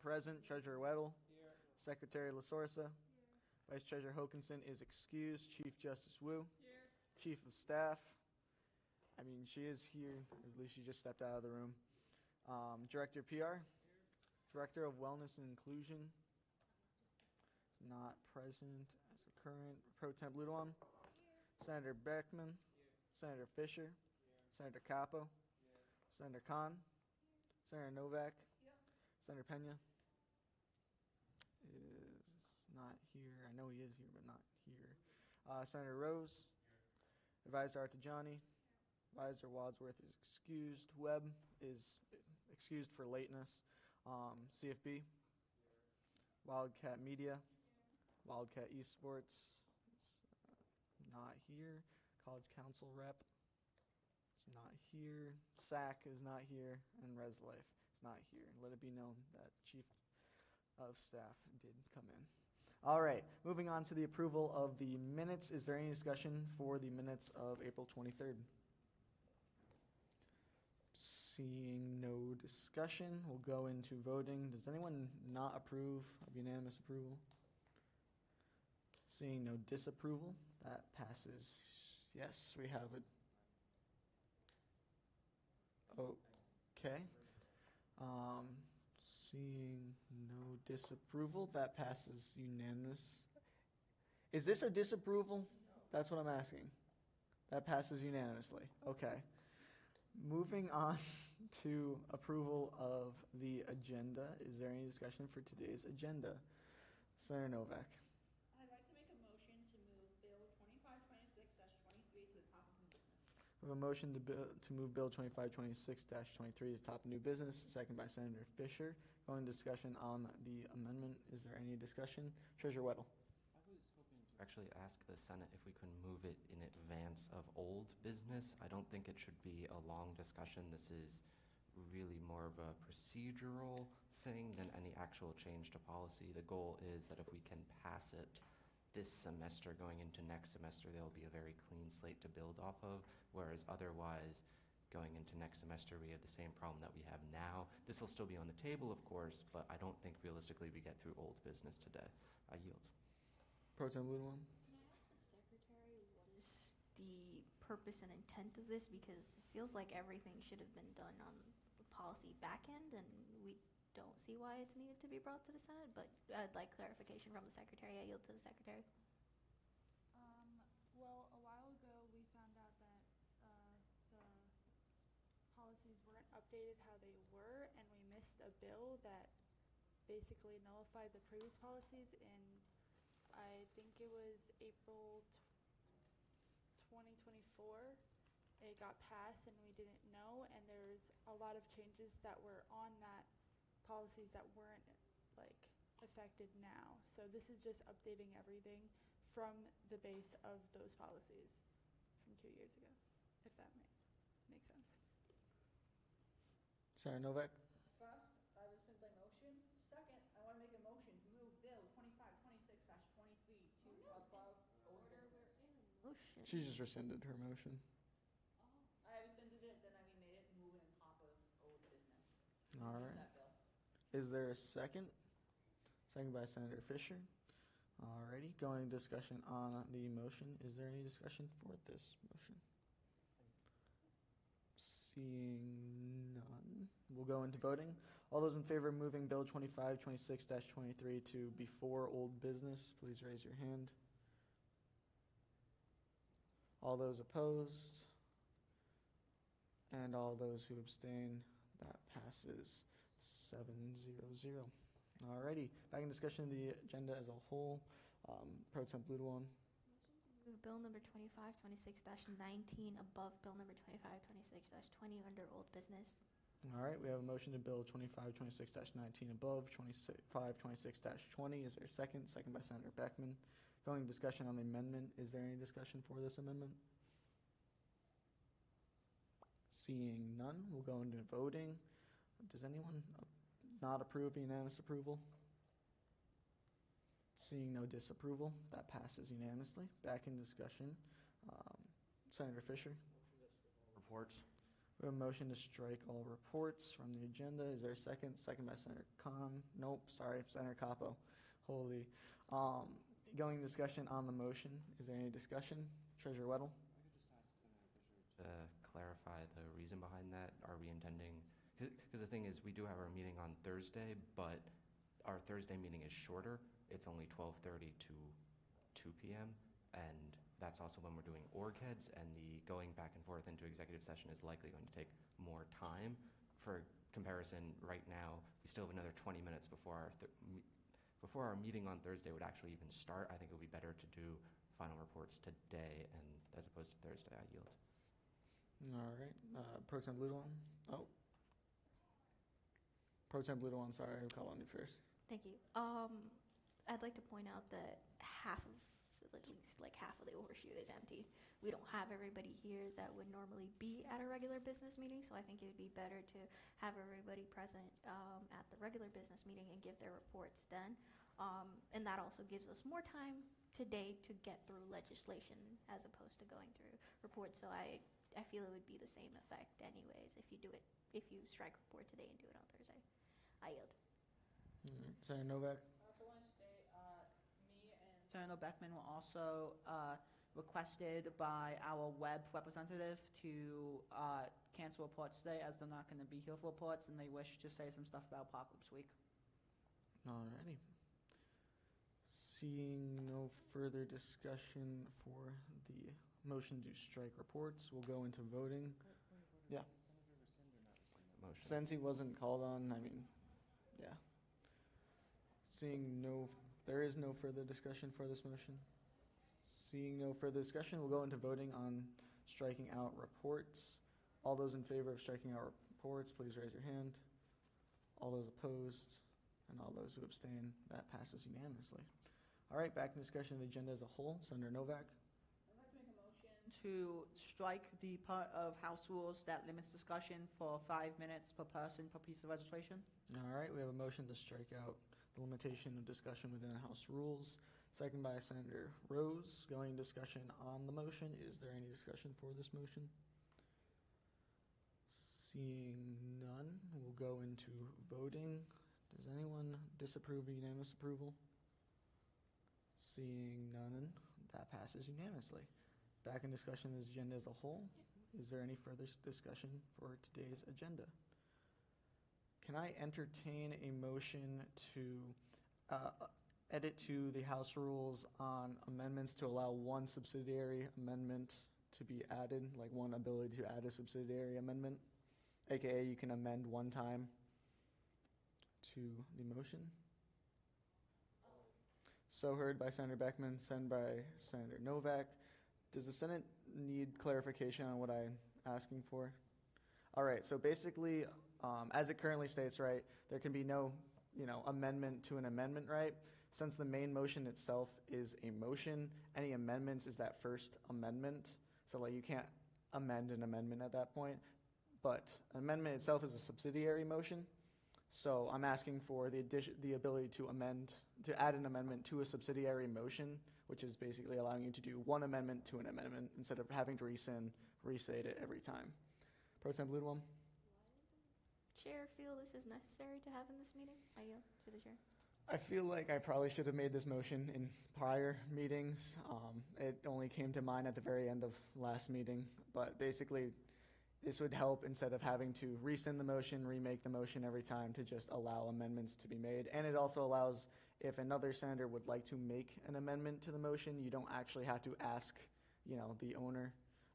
present. Treasurer Weddle. Here. Secretary LaSorsa. Vice Treasurer Hokinson is excused. Chief Justice Wu. Here. Chief of Staff. I mean, she is here. Or at least she just stepped out of the room. Director PR. Here. Director of Wellness and Inclusion. Is not present as a current. Pro Temp Ludewan. Senator Beckman. Here. Senator Fisher. Here. Senator Capo. Here. Senator Khan. Here. Senator Novak. Yep. Senator Pena is not here. I know he is here, but not here. Senator Rose. Here. Advisor Artajani. Here. Advisor Wadsworth is excused. Webb is excused for lateness. CFB. Here. Wildcat Media. Here. Wildcat Esports. Not here. College Council Rep is not here. SAC is not here. And Res Life is not here. Let it be known that Chief of Staff did come in. All right, moving on to the approval of the minutes. Is there any discussion for the minutes of April 23rd? Seeing no discussion, we'll go into voting. Does anyone not approve of unanimous approval? Seeing no disapproval, that passes. Yes, we have it. Okay. Seeing no disapproval, that passes unanimous. Is this a disapproval? That's what I'm asking. That passes unanimously. Okay. Moving on to approval of the agenda. Is there any discussion for today's agenda? Senator Novak. I'd like to make a motion to move Bill 2526-23 to the top of new business. We have a motion to move Bill 2526-23 to the top of new business, second by Senator Fisher. Going to discussion on the amendment. Is there any discussion? Treasurer Weddle. I was hoping to actually ask the Senate if we can move it in advance of old business. I don't think it should be a long discussion. This is really more of a procedural thing than any actual change to policy. The goal is that if we can pass it this semester going into next semester, there'll be a very clean slate to build off of, whereas otherwise going into next semester we have the same problem that we have now. This will still be on the table, of course, but I don't think realistically we get through old business today. I yield. Pro Tem Ludewan. Can I ask the Secretary what is the purpose and intent of this? Because it feels like everything should have been done on the policy back end, and we don't see why it's needed to be brought to the Senate, but I'd like clarification from the Secretary. I yield to the Secretary. Well, a while ago we found out that the policies weren't updated how they were, and we missed a bill that basically nullified the previous policies in, I think it was April 2024. It got passed and we didn't know, and there's a lot of changes that were on that policies that weren't like affected now. So this is just updating everything from the base of those policies from 2 years ago, if that makes sense. Senator Novak. First, I rescind my motion. Second, I want to make a motion to move Bill 2526-23 to above old business. Motion. She just rescinded her motion. I rescinded it, then I remade it to move it on top of old business. All Just right. that bill. Is there a second? Second by Senator Fisher. Alrighty, going to discussion on the motion. Is there any discussion for this motion? Seeing none, we'll go into voting. All those in favor of moving Bill 2526-23 to before old business, please raise your hand. All those opposed? And all those who abstain, that passes 7-0-0. Alrighty, back in discussion of the agenda as a whole. Pro Temp Ludewan. Move Bill number 2526-19 above Bill number 2526-20 under old business. All right, we have a motion to Bill 2526-19 above 2526-20. Is there a second? Second by Senator Beckman. Going to discussion on the amendment. Is there any discussion for this amendment? Seeing none, we'll go into voting. Does anyone not approve unanimous approval? Seeing no disapproval, that passes unanimously. Back in discussion. Senator Fisher. Reports. We have a motion to strike all reports from the agenda. Is there a second? Second by Senator Khan. Nope, sorry, Senator Capo. Holy. Going discussion on the motion. Is there any discussion? Treasurer Weddle? To clarify the reason behind that, are we intending, because the thing is, we do have our meeting on Thursday, but our Thursday meeting is shorter. It's only 12:30 to 2 p.m., and that's also when we're doing org heads, and the going back and forth into executive session is likely going to take more time. For comparison, right now, we still have another 20 minutes before our meeting on Thursday would actually even start. I think it would be better to do final reports today and as opposed to Thursday. I yield. All right. Pro Tem Bluedwan. Oh. Pro Tem Bluedwan, sorry, I'll call on you first. Thank you. I'd like to point out that at least half of the horseshoe is empty. We don't have everybody here that would normally be at a regular business meeting, so I think it would be better to have everybody present at the regular business meeting and give their reports then. And that also gives us more time today to get through legislation as opposed to going through reports. So I feel it would be the same effect anyways if you strike report today and do it on Thursday. I yield. Senator Novak? I also want to state, me and Senator Beckman were also requested by our web representative to cancel reports today as they're not going to be here for reports and they wish to say some stuff about Apocalypse Week. Alrighty. Seeing no further discussion for the motion to strike reports, we'll go into voting. Yeah. Motion. Since he wasn't called on, I mean, yeah. There is no further discussion for this motion. Seeing no further discussion, we'll go into voting on striking out reports. All those in favor of striking out reports, please raise your hand. All those opposed, and all those who abstain, that passes unanimously. All right, back in discussion of the agenda as a whole. Senator Novak? I'd like to make a motion to strike the part of House rules that limits discussion for 5 minutes per person per piece of legislation. All right, we have a motion to strike out the limitation of discussion within the House rules. Second by Senator Rose. Going discussion on the motion. Is there any discussion for this motion? Seeing none, we'll go into voting. Does anyone disapprove of unanimous approval? Seeing none, that passes unanimously. Back in discussion of this agenda as a whole. Is there any further discussion for today's agenda? Can I entertain a motion to edit to the House rules on amendments to allow one subsidiary amendment to be added, like one ability to add a subsidiary amendment, aka you can amend one time to the motion? So heard by Senator Beckman, sent by Senator Novak. Does the Senate need clarification on what I'm asking for? All right, so basically, as it currently states, right, there can be no, amendment to an amendment, right? Since the main motion itself is a motion, any amendments is that first amendment. So you can't amend an amendment at that point. But an amendment itself is a subsidiary motion. So I'm asking for the ability to add an amendment to a subsidiary motion, which is basically allowing you to do one amendment to an amendment instead of having to restate it every time. Pro Tem Bluedwan? Chair feel this is necessary to have in this meeting? I yield to the chair. I feel like I probably should have made this motion in prior meetings. It only came to mind at the very end of last meeting, but basically this would help instead of having to rescind the motion, remake the motion every time, to just allow amendments to be made. And it also allows, if another senator would like to make an amendment to the motion, you don't actually have to ask, the owner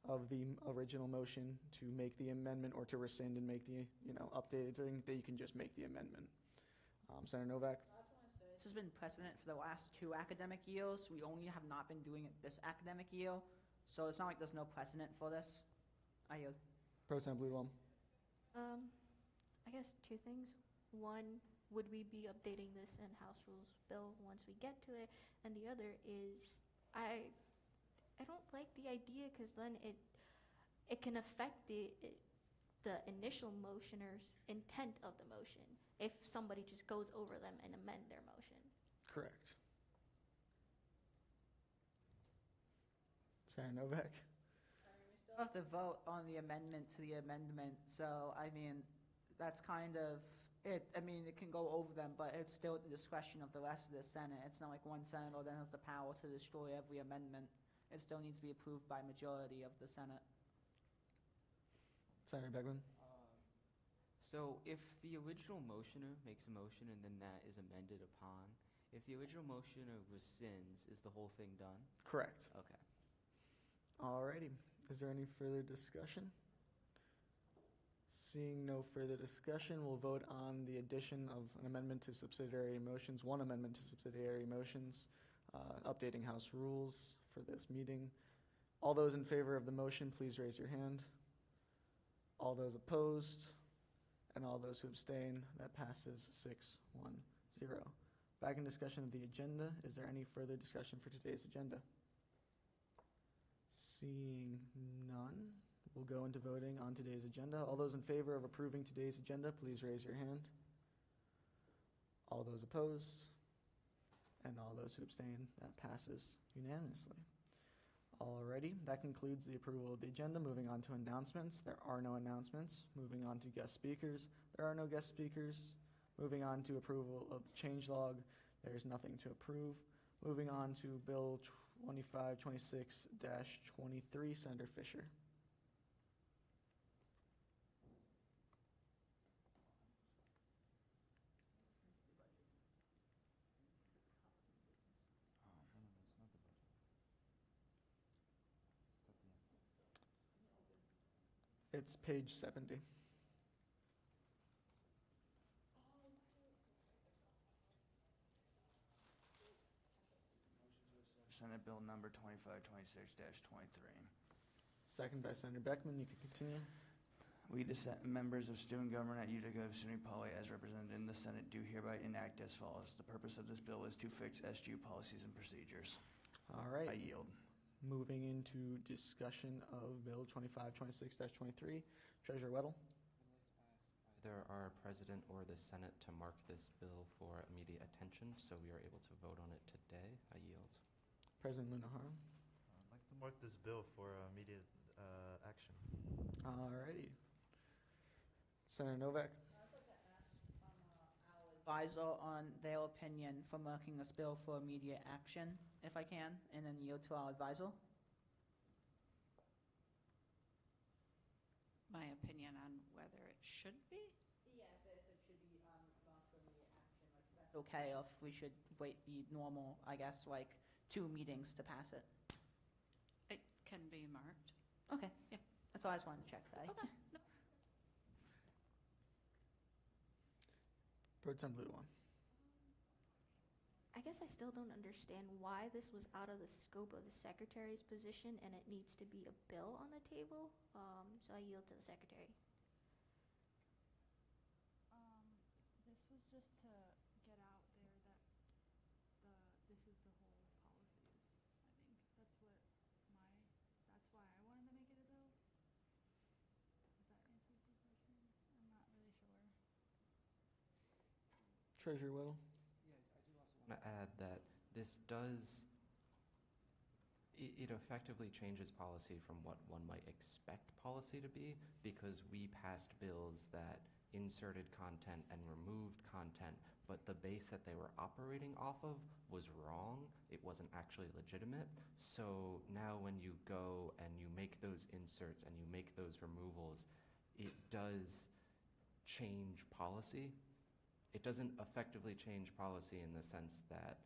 of the original motion to make the amendment or to rescind and make the, updated thing, that you can just make the amendment. Senator Novak? This has been precedent for the last 2 academic years. We only have not been doing it this academic year, so it's not like there's no precedent for this. I yield. Pro Tem Bluedwan? I guess 2 things. One, would we be updating this in House Rules bill once we get to it? And the other is, I don't like the idea because then it can affect the initial motioner's intent of the motion if somebody just goes over them and amend their motion. Correct. Senator Novak? I mean, we still still have to vote on the amendment to the amendment, so, I mean, that's kind of it. I mean, it can go over them, but it's still at the discretion of the rest of the Senate. It's not like one senator then has the power to destroy every amendment. It still needs to be approved by majority of the Senate. Senator Beckman? So if the original motioner makes a motion and then that is amended upon, if the original motioner rescinds, is the whole thing done? Correct. Okay. Alrighty. Is there any further discussion? Seeing no further discussion, we'll vote on the addition of an amendment to subsidiary motions, one amendment to subsidiary motions, updating House rules for this meeting. All those in favor of the motion, please raise your hand. All those opposed, and all those who abstain, that passes 6-1-0. Back in discussion of the agenda. Is there any further discussion for today's agenda? Seeing none, we'll go into voting on today's agenda. All those in favor of approving today's agenda, please raise your hand. All those opposed, and all those who abstain, that passes unanimously. Alrighty, that concludes the approval of the agenda. Moving on to announcements. There are no announcements. Moving on to guest speakers. There are no guest speakers. Moving on to approval of the change log. There is nothing to approve. Moving on to Bill 2526-23, Senator Fisher. It's page 70. Senate Bill number 2526-23. Second by Senator Beckman. You can continue. We, the members of student government at Utica of SUNY Poly, as represented in the Senate, do hereby enact as follows. The purpose of this bill is to fix SGU policies and procedures. All right. I yield. Moving into discussion of Bill 2526-23. Treasurer Weddle. Either our president or the Senate to mark this bill for immediate attention, so we are able to vote on it today. I yield. President Lunahara. I'd like to mark this bill for immediate action. All righty. Senator Novak. Advisor on their opinion for marking this bill for immediate action, if I can, and then yield to our advisor. My opinion on whether it should be? Yeah, if it should be gone for immediate action, like that's okay, or if we should wait the normal, I guess, like 2 meetings to pass it. It can be marked. Okay. Yeah. That's all I just wanted to check, sorry. Okay. No. Pro Tem Ludewan. I guess I still don't understand why this was out of the scope of the secretary's position and it needs to be a bill on the table. So I yield to the secretary. This was just to get out there that this is the whole policies. I think that's why I wanted to make it a bill. If that answers the question, I'm not really sure. Treasurer Weddle. To add that this does, it effectively changes policy from what one might expect policy to be, because we passed bills that inserted content and removed content, but the base that they were operating off of was wrong. It wasn't actually legitimate. So now when you go and you make those inserts and you make those removals, it does change policy. It doesn't effectively change policy in the sense that,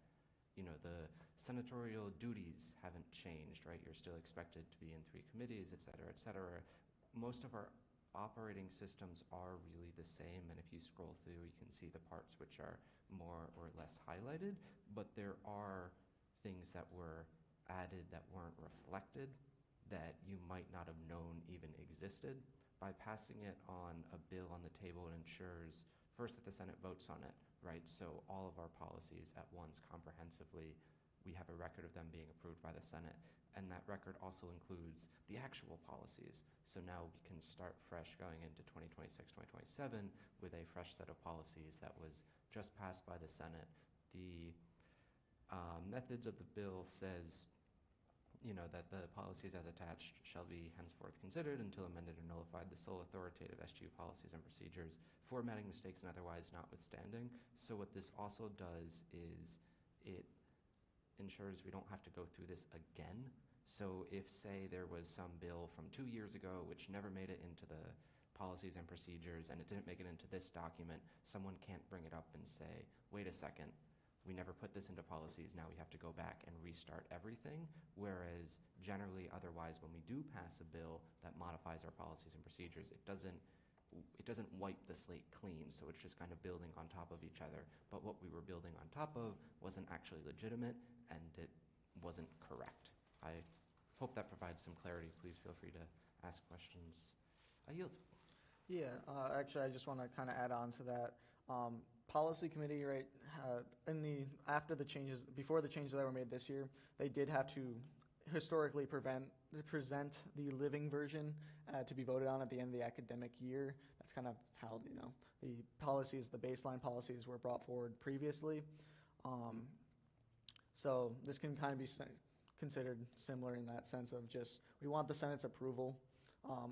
you know, the senatorial duties haven't changed, right? You're still expected to be in 3 committees, et cetera, et cetera. Most of our operating systems are really the same, and if you scroll through, you can see the parts which are more or less highlighted, but there are things that were added that weren't reflected that you might not have known even existed. By passing it on a bill on the table, it ensures first that the Senate votes on it, right? So all of our policies at once comprehensively, we have a record of them being approved by the Senate. And that record also includes the actual policies. So now we can start fresh going into 2026, 2027 with a fresh set of policies that was just passed by the Senate. The methods of the bill says, that the policies as attached shall be henceforth considered until amended or nullified, the sole authoritative SGU policies and procedures, formatting mistakes and otherwise notwithstanding. So what this also does is it ensures we don't have to go through this again. So if, say, there was some bill from 2 years ago which never made it into the policies and procedures and it didn't make it into this document, someone can't bring it up and say, wait a second, we never put this into policies, now we have to go back and restart everything. Whereas generally otherwise when we do pass a bill that modifies our policies and procedures, it doesn't wipe the slate clean, so it's just kind of building on top of each other. But what we were building on top of wasn't actually legitimate and it wasn't correct. I hope that provides some clarity. Please feel free to ask questions. I yield. Yeah, actually, I just want to kind of add on to that. Policy committee, right? Before the changes that were made this year, they did have to historically present the living version to be voted on at the end of the academic year. That's kind of how the policies, the baseline policies, were brought forward previously. So this can kind of be considered similar in that sense of just we want the Senate's approval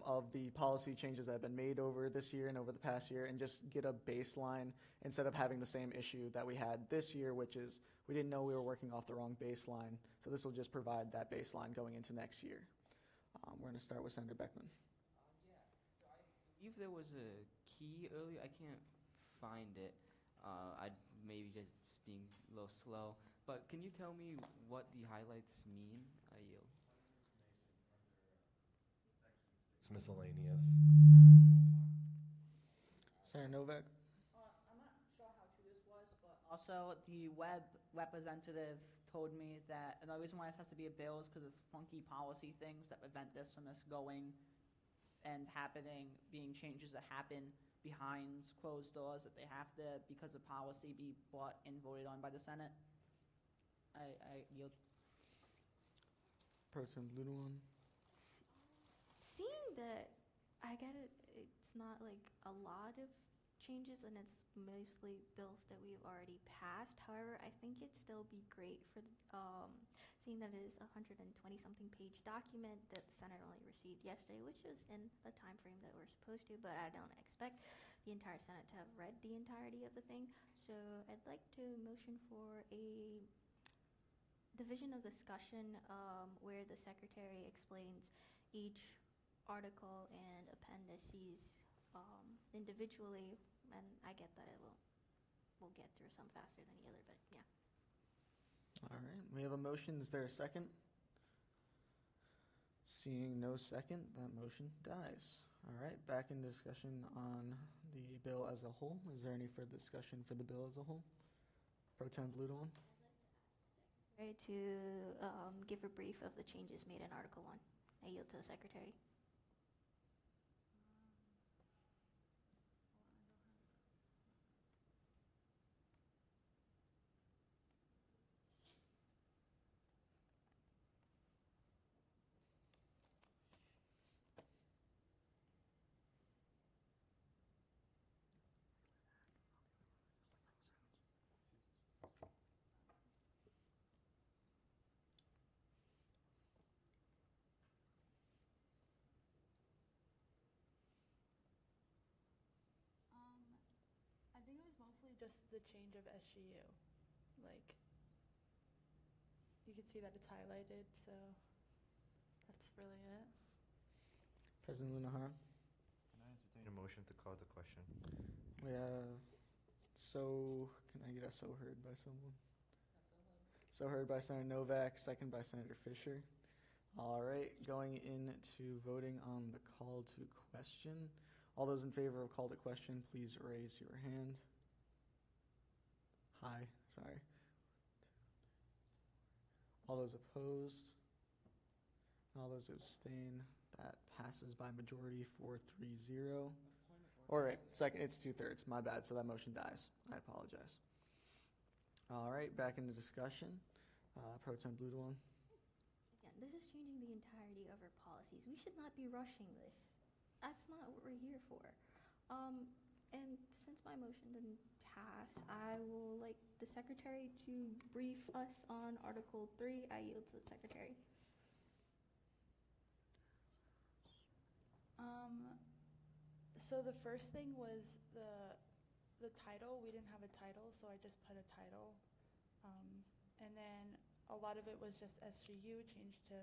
of the policy changes that have been made over this year and over the past year, and just get a baseline instead of having the same issue that we had this year, which is we didn't know we were working off the wrong baseline. So this will just provide that baseline going into next year. We're going to start with Senator Beckman. So I believe there was a key earlier. I can't find it. I maybe just being a little slow. But can you tell me what the highlights mean? I yield. It's miscellaneous. Senator Novak. I'm not sure how true this was, but also the web representative told me that another reason why this has to be a bill is because it's funky policy things that prevent this from us going and happening, being changes that happen behind closed doors, that they have to, because of policy, be brought and voted on by the Senate. I yield. Pro Tem Blumenauer. Seeing that, I get it, it's not like a lot of changes and it's mostly bills that we've already passed. However, I think it'd still be great for, seeing that it is a 120-something page document that the Senate only received yesterday, which is in the time frame that we're supposed to, but I don't expect the entire Senate to have read the entirety of the thing. So I'd like to motion for a division of discussion where the secretary explains each article and appendices individually, and I get that we'll get through some faster than the other, but yeah. All right, we have a motion. Is there a second? Seeing no second, that motion dies. All right, back in discussion on the bill as a whole. Is there any further discussion for the bill as a whole? Pro Tem Blumenauer. Ready to give a brief of the changes made in Article 1. I yield to the secretary. I think it was mostly just the change of SGU. Like, you can see that it's highlighted, so that's really it. President Lunahara. Can I entertain a motion to call the question? We have can I get a so heard by someone? So heard by Senator Novak, second by Senator Fisher. All right, going into voting on the call to question. All those in favor of call to question, please raise your hand. Hi, sorry. All those opposed? All those abstain? That passes by majority 4-3-0. All right, second, it's 2/3. My bad, so that motion dies. I apologize. All right, back into discussion. Pro Tem Blumenauer. Again, this is changing the entirety of our policies. We should not be rushing this. That's not what we're here for. And since my motion didn't pass, I will like the secretary to brief us on Article 3. I yield to the secretary. So the first thing was the title. We didn't have a title, so I just put a title. And then a lot of it was just SGU changed to,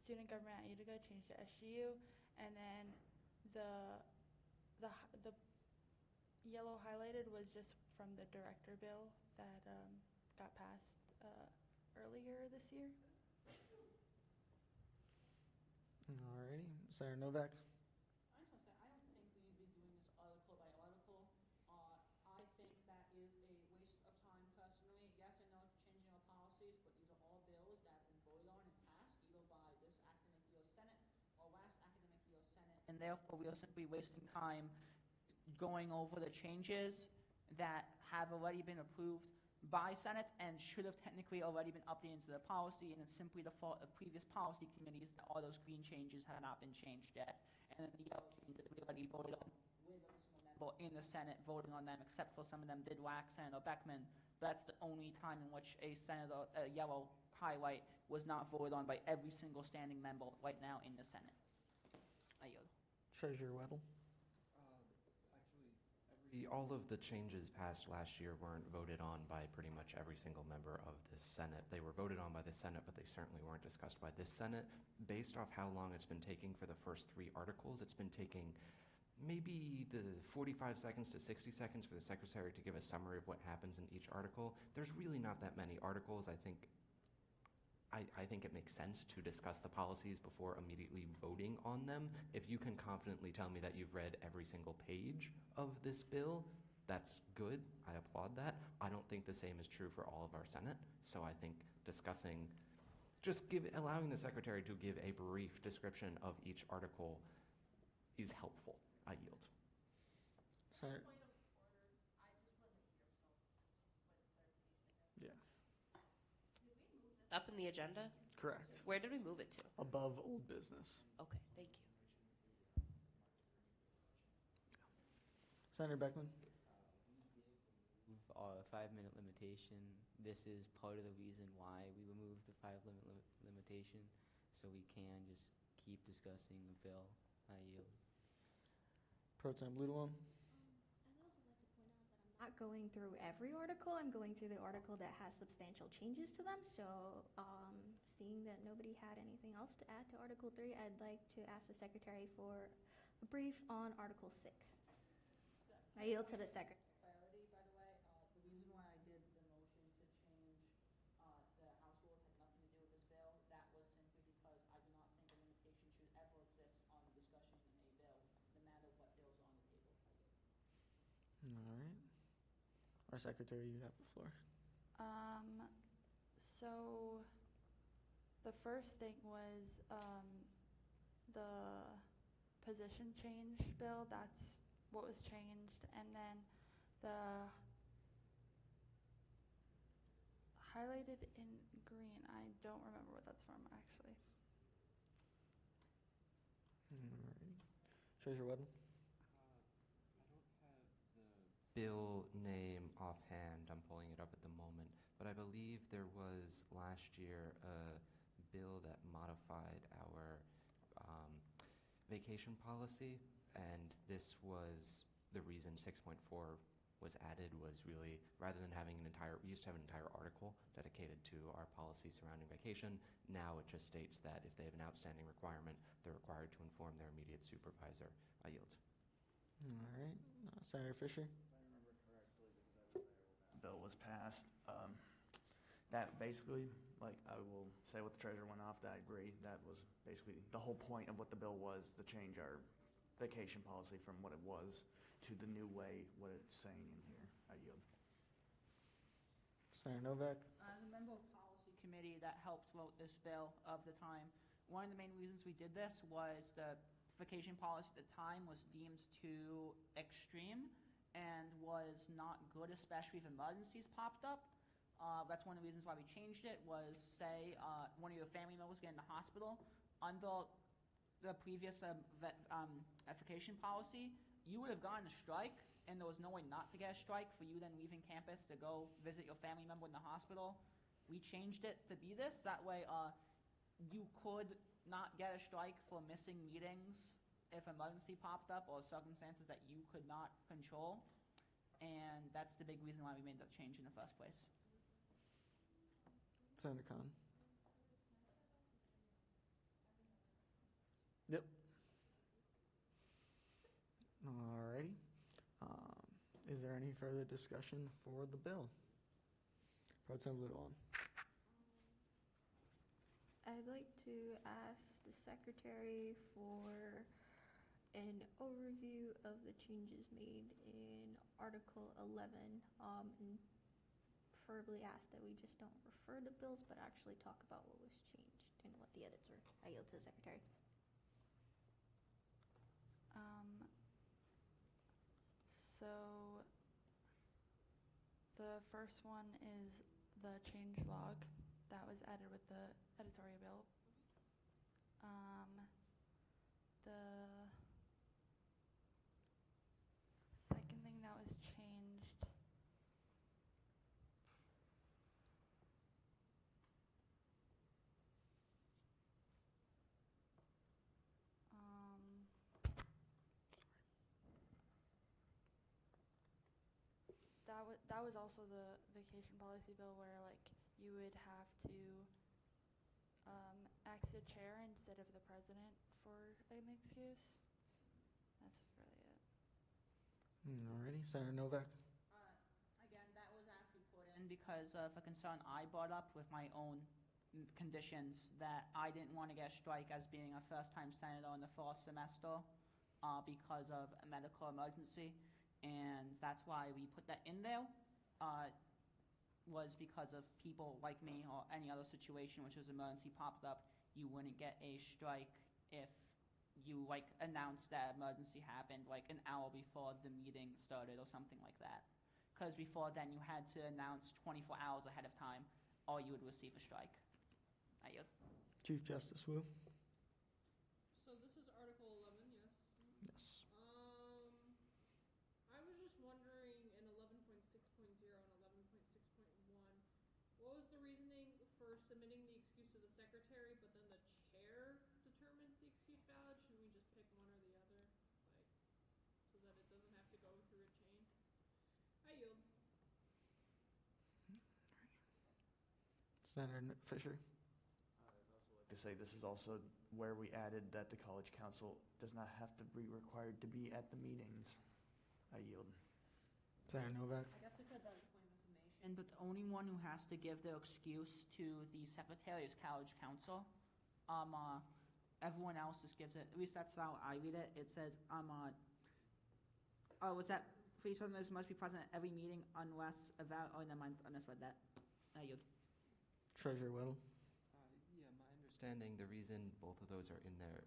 student government at Utica changed to SGU, and then the yellow highlighted was just from the director bill that got passed earlier this year. Alrighty, Senator Novak. I just want to say, I don't think we need to be doing this article by article. I think that is a waste of time personally. Yes, I know it's changing our policies, but these are all bills that have been voted on and passed either by this academic year Senate or last academic year Senate. And therefore, we are simply wasting time going over the changes that have already been approved by Senate and should have technically already been updated into the policy, and it's simply the fault of previous policy committees that all those green changes have not been changed yet. And then the yellow changes we already voted on with every single member in the Senate voting on them, except for some of them did wax Senator Beckman. That's the only time in which a yellow highlight was not voted on by every single standing member right now in the Senate. I yield. Treasurer Weddle. All of the changes passed last year weren't voted on by pretty much every single member of the Senate. They were voted on by the Senate, but they certainly weren't discussed by this Senate. Based off how long it's been taking for the first 3 articles, it's been taking maybe the 45 seconds to 60 seconds for the Secretary to give a summary of what happens in each article. There's really not that many articles. I think it makes sense to discuss the policies before immediately voting on them. If you can confidently tell me that you've read every single page of this bill, that's good. I applaud that. I don't think the same is true for all of our Senate. So I think allowing the Secretary to give a brief description of each article is helpful. I yield. Senator. Up in the agenda? Correct. Where did we move it to? Above old business. Okay, thank you. Senator Beckman. Move our 5-minute limitation. This is part of the reason why we removed the 5-minute limitation, so we can just keep discussing the bill. I yield. Pro Tem Ludewan. Not going through every article. I'm going through the article that has substantial changes to them. So seeing that nobody had anything else to add to Article 3, I'd like to ask the Secretary for a brief on Article 6. I yield to the Secretary. Clarity, by the way, the reason why I did the motion to change the House rules had nothing to do with this bill. That was simply because I do not think a limitation should ever exist on the discussion in a bill, no matter what bills are on the table. All right. Our Secretary, you have the floor. So the first thing was the position change bill. That's what was changed. And then the highlighted in green, I don't remember what that's from, actually. All right. Treasurer Weddle. Bill name offhand, I'm pulling it up at the moment, but I believe there was last year a bill that modified our vacation policy, and this was the reason 6.4 was added, was really, rather than having we used to have an entire article dedicated to our policy surrounding vacation. Now it just states that if they have an outstanding requirement, they're required to inform their immediate supervisor. I yield. All right. Senator Fisher. Bill was passed. That basically, like, I will say what the treasurer went off, that I agree. That was basically the whole point of what the bill was, to change our vacation policy from what it was to the new way, what it's saying in here. I yield. Senator Novak. As a member of policy committee that helped vote this bill of the time, one of the main reasons we did this was the vacation policy at the time was deemed too extreme and was not good, especially if emergencies popped up. That's one of the reasons why we changed it, was say one of your family members get in the hospital. Under the previous vacation policy, you would have gotten a strike, and there was no way not to get a strike for you then leaving campus to go visit your family member in the hospital. We changed it to be this. That way you could not get a strike for missing meetings if emergency popped up or circumstances that you could not control. And that's the big reason why we made that change in the first place. Senator Khan. Yep. Alrighty. Is there any further discussion for the bill? Pro Tem Ludowan. I'd like to ask the secretary for an overview of the changes made in Article 11, and preferably ask that we just don't refer to bills, but actually talk about what was changed and what the edits were. I yield to the secretary. So the first one is the change log that was added with the editorial bill. The second thing that was changed, that was also the vacation policy bill where like you would have to ask the chair instead of the president for an excuse. That's really it. Alrighty. Senator Novak. Again, that was actually put in because of a concern I brought up with my own conditions that I didn't want to get a strike as being a first-time senator in the fall semester because of a medical emergency. And that's why we put that in there, was because of people like me or any other situation which was emergency popped up, you wouldn't get a strike if you like announced that emergency happened like an hour before the meeting started or something like that. Because before then you had to announce 24 hours ahead of time or you would receive a strike. I yield. Chief Justice Wu. So this is Article 11, yes? Yes. I was just wondering in 11.6.0 and 11.6.1, what was the reasoning for submitting the excuse to the secretary, but then the chair determines the excuse valid? Shouldn't we just pick one or the other, so that it doesn't have to go through a chain? I yield. Senator Fisher. To say this is also where we added that the college council does not have to be required to be at the meetings. I yield. Senator Novak. I guess it's a point of information, but the only one who has to give their excuse to the secretary is college council. Everyone else just gives it, at least that's how I read it. It says, was that free members must be present at every meeting unless never mind, I misread that. I yield. Treasurer Weddle. Yeah, my understanding, the reason both of those are in there,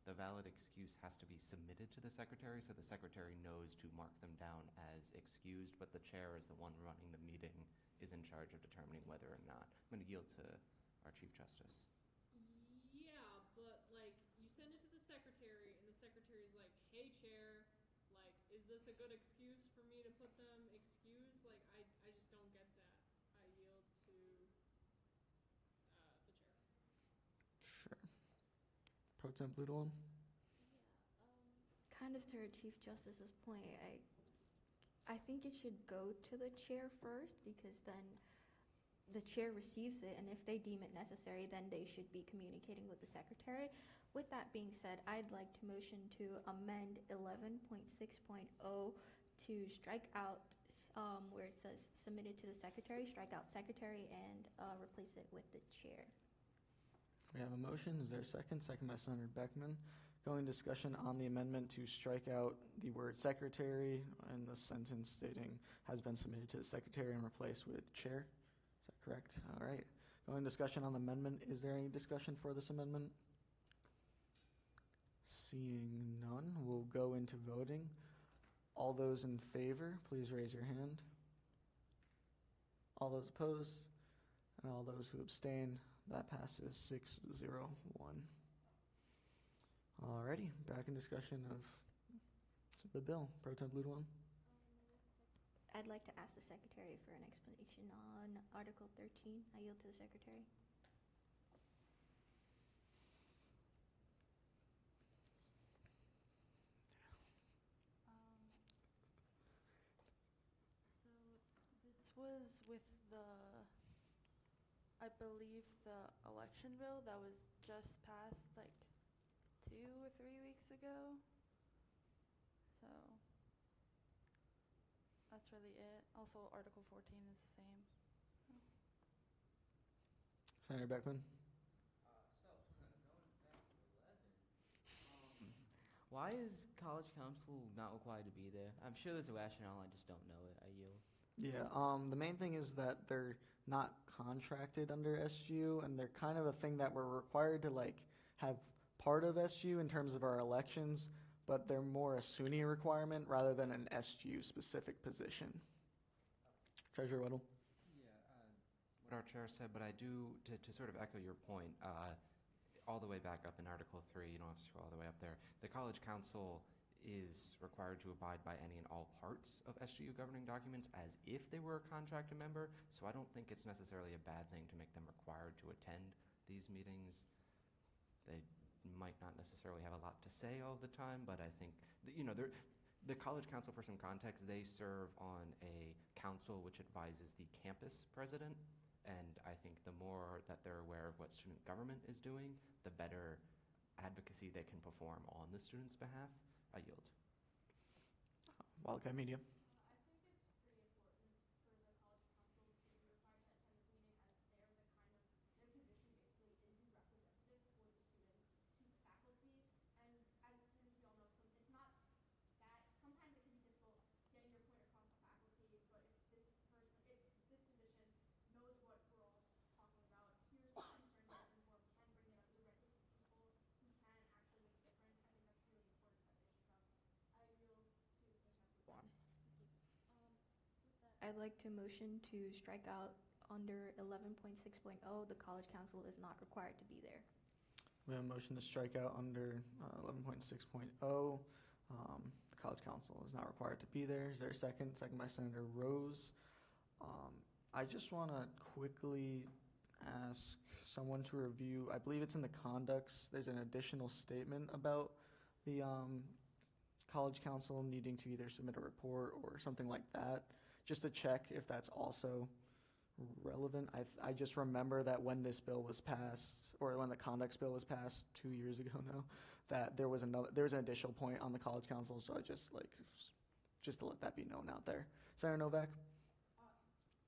the valid excuse has to be submitted to the secretary, so the secretary knows to mark them down as excused, but the chair, as the one running the meeting, is in charge of determining whether or not. I'm going to yield to our Chief Justice. Yeah, but like you send it to the secretary, and the secretary's like, "Hey, chair, like, is this a good excuse for me to put them excused?" Like, I just don't get that. I yield to the chair. Sure. Pro Tem Ludowan. Kind of to Chief Justice's point, I think it should go to the chair first, because then the chair receives it, and if they deem it necessary, then they should be communicating with the secretary. With that being said, I'd like to motion to amend 11.6.0 to strike out where it says submitted to the secretary, strike out secretary, and replace it with the chair. We have a motion. Is there a second? Second by Senator Beckman. Going discussion on the amendment to strike out the word secretary and the sentence stating has been submitted to the secretary and replaced with chair. Is that correct? All right. Going discussion on the amendment. Is there any discussion for this amendment? Seeing none, we'll go into voting. All those in favor, please raise your hand. All those opposed, and all those who abstain, that passes 6-0-1. Alrighty, back in discussion of the bill. Pro Tem Ludowan. I'd like to ask the secretary for an explanation on Article 13. I yield to the secretary. was with I believe the election bill that was just passed like 2 or 3 weeks ago. So that's really it. Also, Article 14 is the same. Senator Beckman? Why is college council not required to be there? I'm sure there's a rationale, I just don't know it. I yield. Yeah, the main thing is that they're not contracted under SGU, and they're kind of a thing that we're required to like have part of SGU in terms of our elections, but they're more a SUNY requirement rather than an SGU specific position. Treasurer Weddle? What our chair said, but I do, to sort of echo your point, all the way back up in Article 3, you don't have to scroll all the way up there, the College Council is required to abide by any and all parts of SGU governing documents as if they were a contracted member, so I don't think it's necessarily a bad thing to make them required to attend these meetings. They might not necessarily have a lot to say all the time, but I think, the College Council, for some context, they serve on a council which advises the campus president, and I think the more that they're aware of what student government is doing, the better advocacy they can perform on the students' behalf. I yield. Wildcat Media. I think it's pretty important for the College Council to be required to attend this meeting as their position basically is the representative for the students to the faculty. And as students, we all know, it's not that, sometimes it can be difficult getting your point across to faculty, but if this position knows what we're all talking about, hears the concerns that are informed, can bring it up directly to people who can actually make a difference, I think that's really important that they should have. I yield to Commissioner One. I'd like to motion to strike out under 11.6.0, the College Council is not required to be there. We have a motion to strike out under 11.6.0. The College Council is not required to be there. Is there a second? Second by Senator Rose. I just want to quickly ask someone to review, I believe it's in the conducts, there's an additional statement about the College Council needing to either submit a report or something like that, just to check if that's also relevant. I just remember that when this bill was passed, or when the conducts bill was passed 2 years ago now, that there was an additional point on the College Council, so I just to let that be known out there. Senator Novak?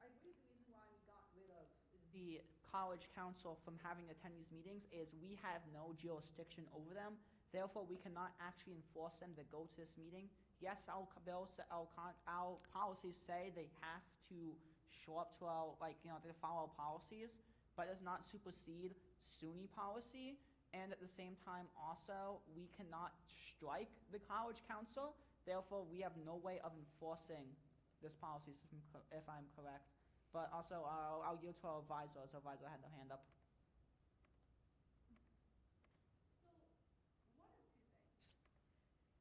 I believe the reason why we got rid of the College Council from having attend these meetings is we have no jurisdiction over them. Therefore, we cannot actually enforce them to go to this meeting. Yes, our policies say they have to show up to they follow our policies, but it does not supersede SUNY policy. And at the same time, also, we cannot strike the College Council. Therefore, we have no way of enforcing this policy, if I'm correct. But also, I'll yield to our advisor, as our advisor had their hand up.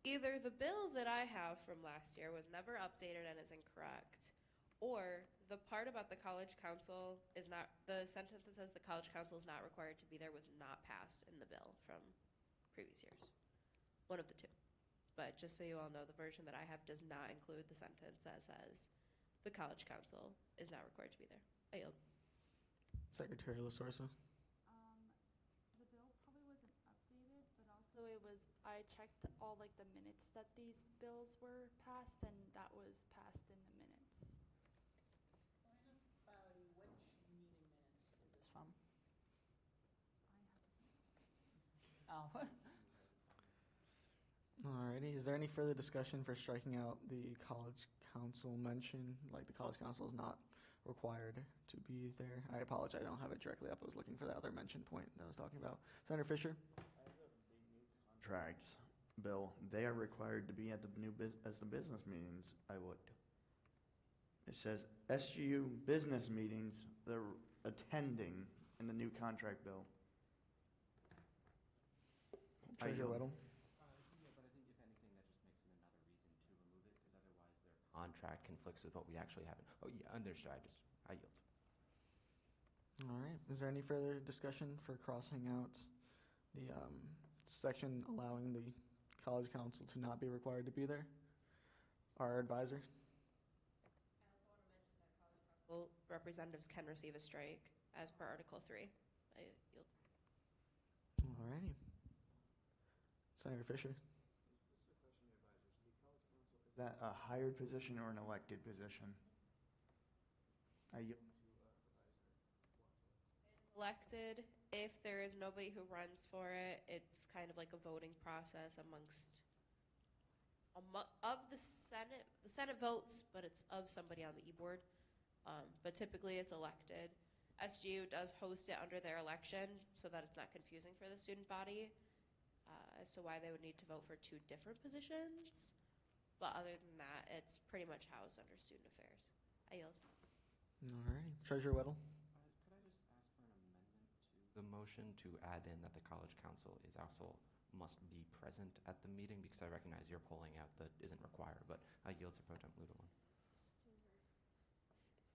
Either the bill that I have from last year was never updated and is incorrect, or the part about the College Council is not, the sentence that says the College Council is not required to be there was not passed in the bill from previous years. One of the two. But just so you all know, the version that I have does not include the sentence that says the College Council is not required to be there. I yield. Secretary LaSorsa? The bill probably wasn't updated, but also I checked all the minutes that these bills were passed, and that was passed in the minutes. Which meeting minutes is this from? Oh. Alrighty, is there any further discussion for striking out the College Council mention? Like, the College Council is not required to be there. I apologize, I don't have it directly up. I was looking for that other mention point that I was talking about. Senator Fisher? Contracts bill, they are required to be at the the business meetings. It says SGU business meetings, they're attending in the new contract bill. Treasurer Weddle? But I think if anything, that just makes it another reason to remove it, because otherwise their contract conflicts with what we actually have. Oh yeah, understood. I yield. All right, is there any further discussion for crossing out the section allowing the College Council to not be required to be there? Our advisor? I also want to mention that College Council representatives can receive a strike as per Article 3. I yield. Alrighty. Senator Fisher. Is that a hired position or an elected position? Elected. If there is nobody who runs for it, it's kind of like a voting process amongst of the Senate. The Senate votes, but it's of somebody on the e-board. But typically it's elected. SGU does host it under their election so that it's not confusing for the student body as to why they would need to vote for 2 different positions. But other than that, it's pretty much housed under student affairs. I yield. Alrighty. Treasurer Weddle. Could I just ask for an amendment to the motion to add in that the College Council is also must be present at the meeting, because I recognize you're polling out that isn't required, but I yield to Pro Tem Ludewan.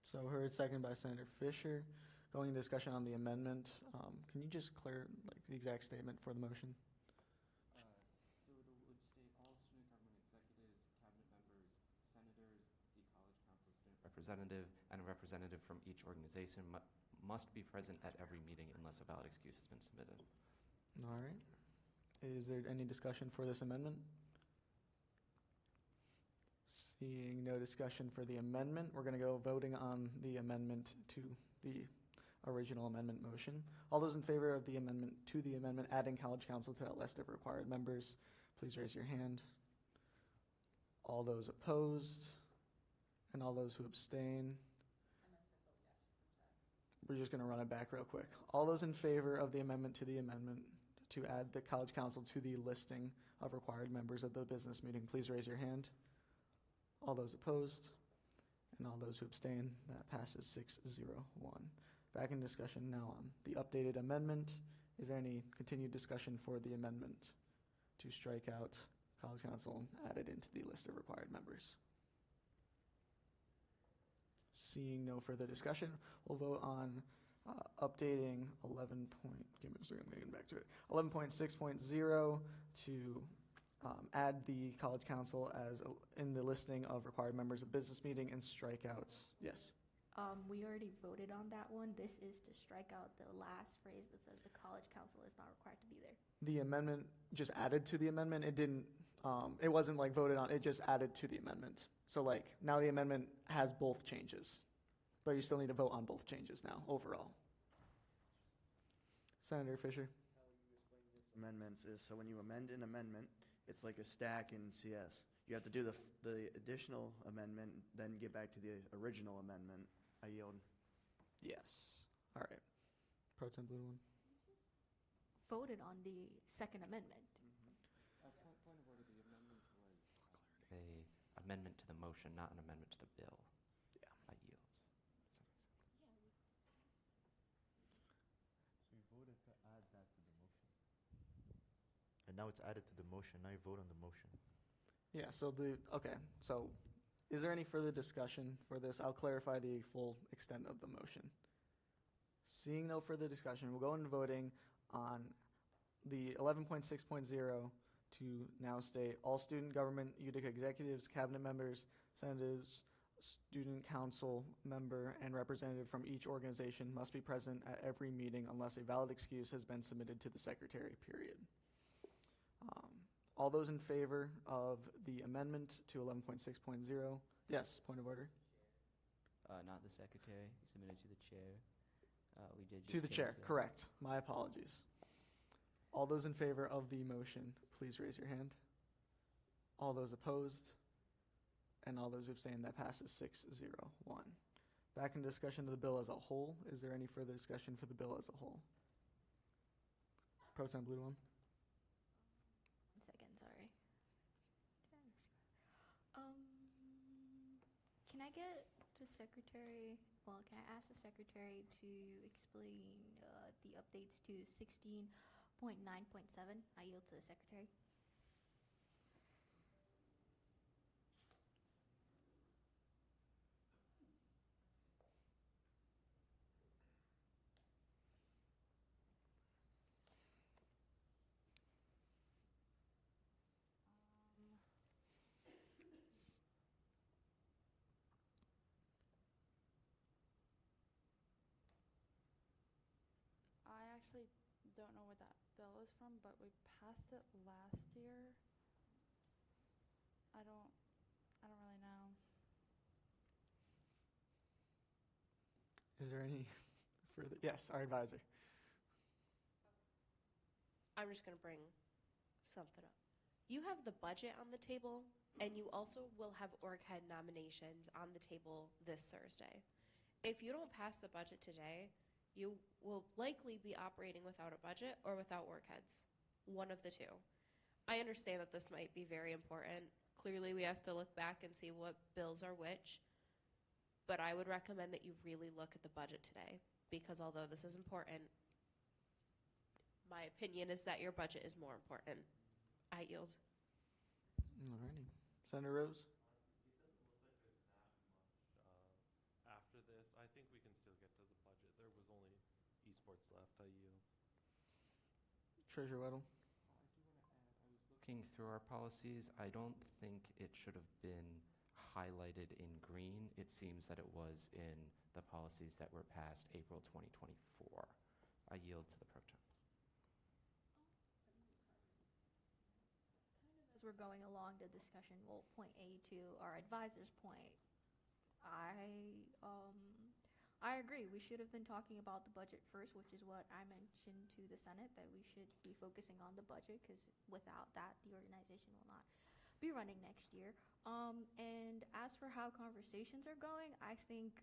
So heard, second by Senator Fisher. Going into discussion on the amendment, can you just clear the exact statement for the motion? So it would state all student government executives, cabinet members, senators, the College Council student representative, and a representative from each organization must be present at every meeting unless a valid excuse has been submitted. All right. Is there any discussion for this amendment? Seeing no discussion for the amendment, we're going to go voting on the amendment to the original amendment motion. All those in favor of the amendment to the amendment adding College Council to that list of required members, please raise your hand. All those opposed and all those who abstain. We're just going to run it back real quick. All those in favor of the amendment to add the College Council to the listing of required members of the business meeting, please raise your hand. All those opposed and all those who abstain, that passes 6-0-1. Back in discussion now on the updated amendment. Is there any continued discussion for the amendment to strike out College Council and add it into the list of required members? Seeing no further discussion, we'll vote on updating 11.6.0 to add the College Council as in the listing of required members of business meeting and strike out. Yes. We already voted on that one. This is to strike out the last phrase that says the College Council is not required to be there. The amendment just added to the amendment. It didn't. It wasn't voted on. It just added to the amendment. So now the amendment has both changes, but you still need to vote on both changes now overall. Senator Fisher. Amendments is so when you amend an amendment, it's like a stack in CS. You have to do the additional amendment, then get back to the original amendment. I yield. Yes. All right. Pro Tem Ludewan. Voted on the second amendment. Point of order, the amendment was a amendment to the motion, not an amendment to the bill. Yeah. I yield. So you voted to add that to the motion. And now it's added to the motion. Now you vote on the motion. Yeah, so is there any further discussion for this? I'll clarify the full extent of the motion. Seeing no further discussion, we'll go into voting on the 11.6.0 to now state all student government Utica executives, cabinet members, senators, student council member, and representative from each organization must be present at every meeting unless a valid excuse has been submitted to the secretary, period. All those in favor of the amendment to 11.6.0? Yes, point of order. Not the secretary. Submitted to the chair. We did just To the change chair, that. correct. My apologies. All those in favor of the motion, please raise your hand. All those opposed and all those who abstain, that passes 6-0-1. Back in discussion of the bill as a whole. Is there any further discussion for the bill as a whole? Pro Tem Ludewan. 1 second, sorry. Can I get the secretary? Well, can I ask the secretary to explain the updates to 16.9.7? I yield to the secretary. was from, but we passed it last year. I don't really know. Is there any further? Yes, our advisor. I'm just going to bring something up. You have the budget on the table, and you also will have org head nominations on the table this Thursday. If you don't pass the budget today, you will likely be operating without a budget or without org heads. One of the two. I understand that this might be very important. Clearly, we have to look back and see what bills are which. But I would recommend that you really look at the budget today, because although this is important, my opinion is that your budget is more important. I yield. Alrighty. Senator Rose? After this, I think we can still get to the budget. There was only esports left. I yield. Treasurer Weddle? I was looking through our policies. I don't think it should have been highlighted in green. It seems that it was in the policies that were passed April 2024. I yield to the pro tem. As we're going along the discussion, well, point A to our advisor's point, I agree. We should have been talking about the budget first, which is what I mentioned to the Senate, that we should be focusing on the budget, because without that, the organization will not be running next year. And as for how conversations are going, I think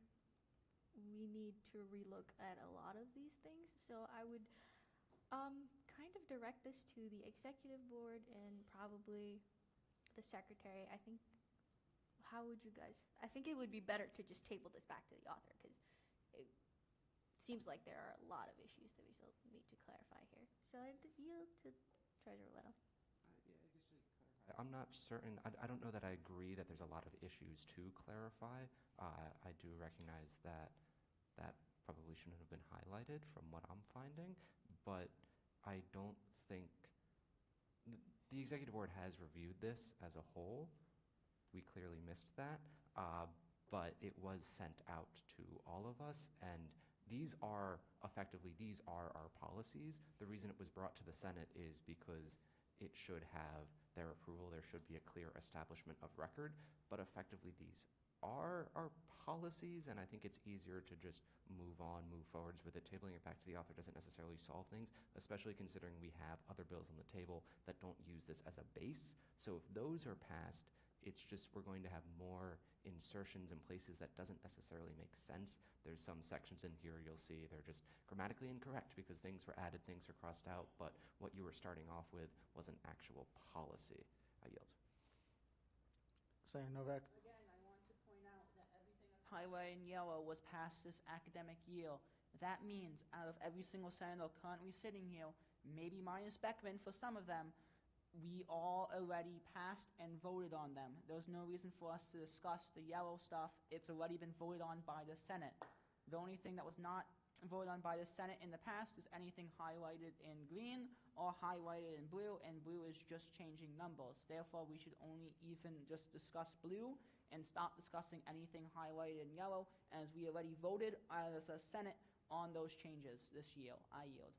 we need to relook at a lot of these things. So I would kind of direct this to the executive board and probably the secretary. I think, how would you guys, I think it would be better to just table this back to the author, because it seems like there are a lot of issues that we still need to clarify here. So I yield to Treasurer Weddle. I'm not certain. I don't know that I agree that there's a lot of issues to clarify. I do recognize that that probably shouldn't have been highlighted from what I'm finding, but I don't think the executive board has reviewed this as a whole. We clearly missed that, but it was sent out to all of us, and these are our policies. The reason it was brought to the Senate is because it should have their approval. There should be a clear establishment of record, but effectively these are our policies, and I think it's easier to just move forwards with it. Tabling it back to the author doesn't necessarily solve things, especially considering we have other bills on the table that don't use this as a base. So if those are passed, it's just we're going to have more insertions in places that doesn't necessarily make sense. There's some sections in here you'll see they're just grammatically incorrect because things were added, things were crossed out, but what you were starting off with was an actual policy. I yield. Senator Novak? Again, I want to point out that everything that's highlighted in yellow was passed this academic year. That means out of every single senator currently sitting here, maybe minus Beckman for some of them, we all already passed and voted on them. There's no reason for us to discuss the yellow stuff. It's already been voted on by the Senate. The only thing that was not voted on by the Senate in the past is anything highlighted in green or highlighted in blue, and blue is just changing numbers. Therefore, we should only even just discuss blue and stop discussing anything highlighted in yellow, as we already voted as a Senate on those changes this year. I yield.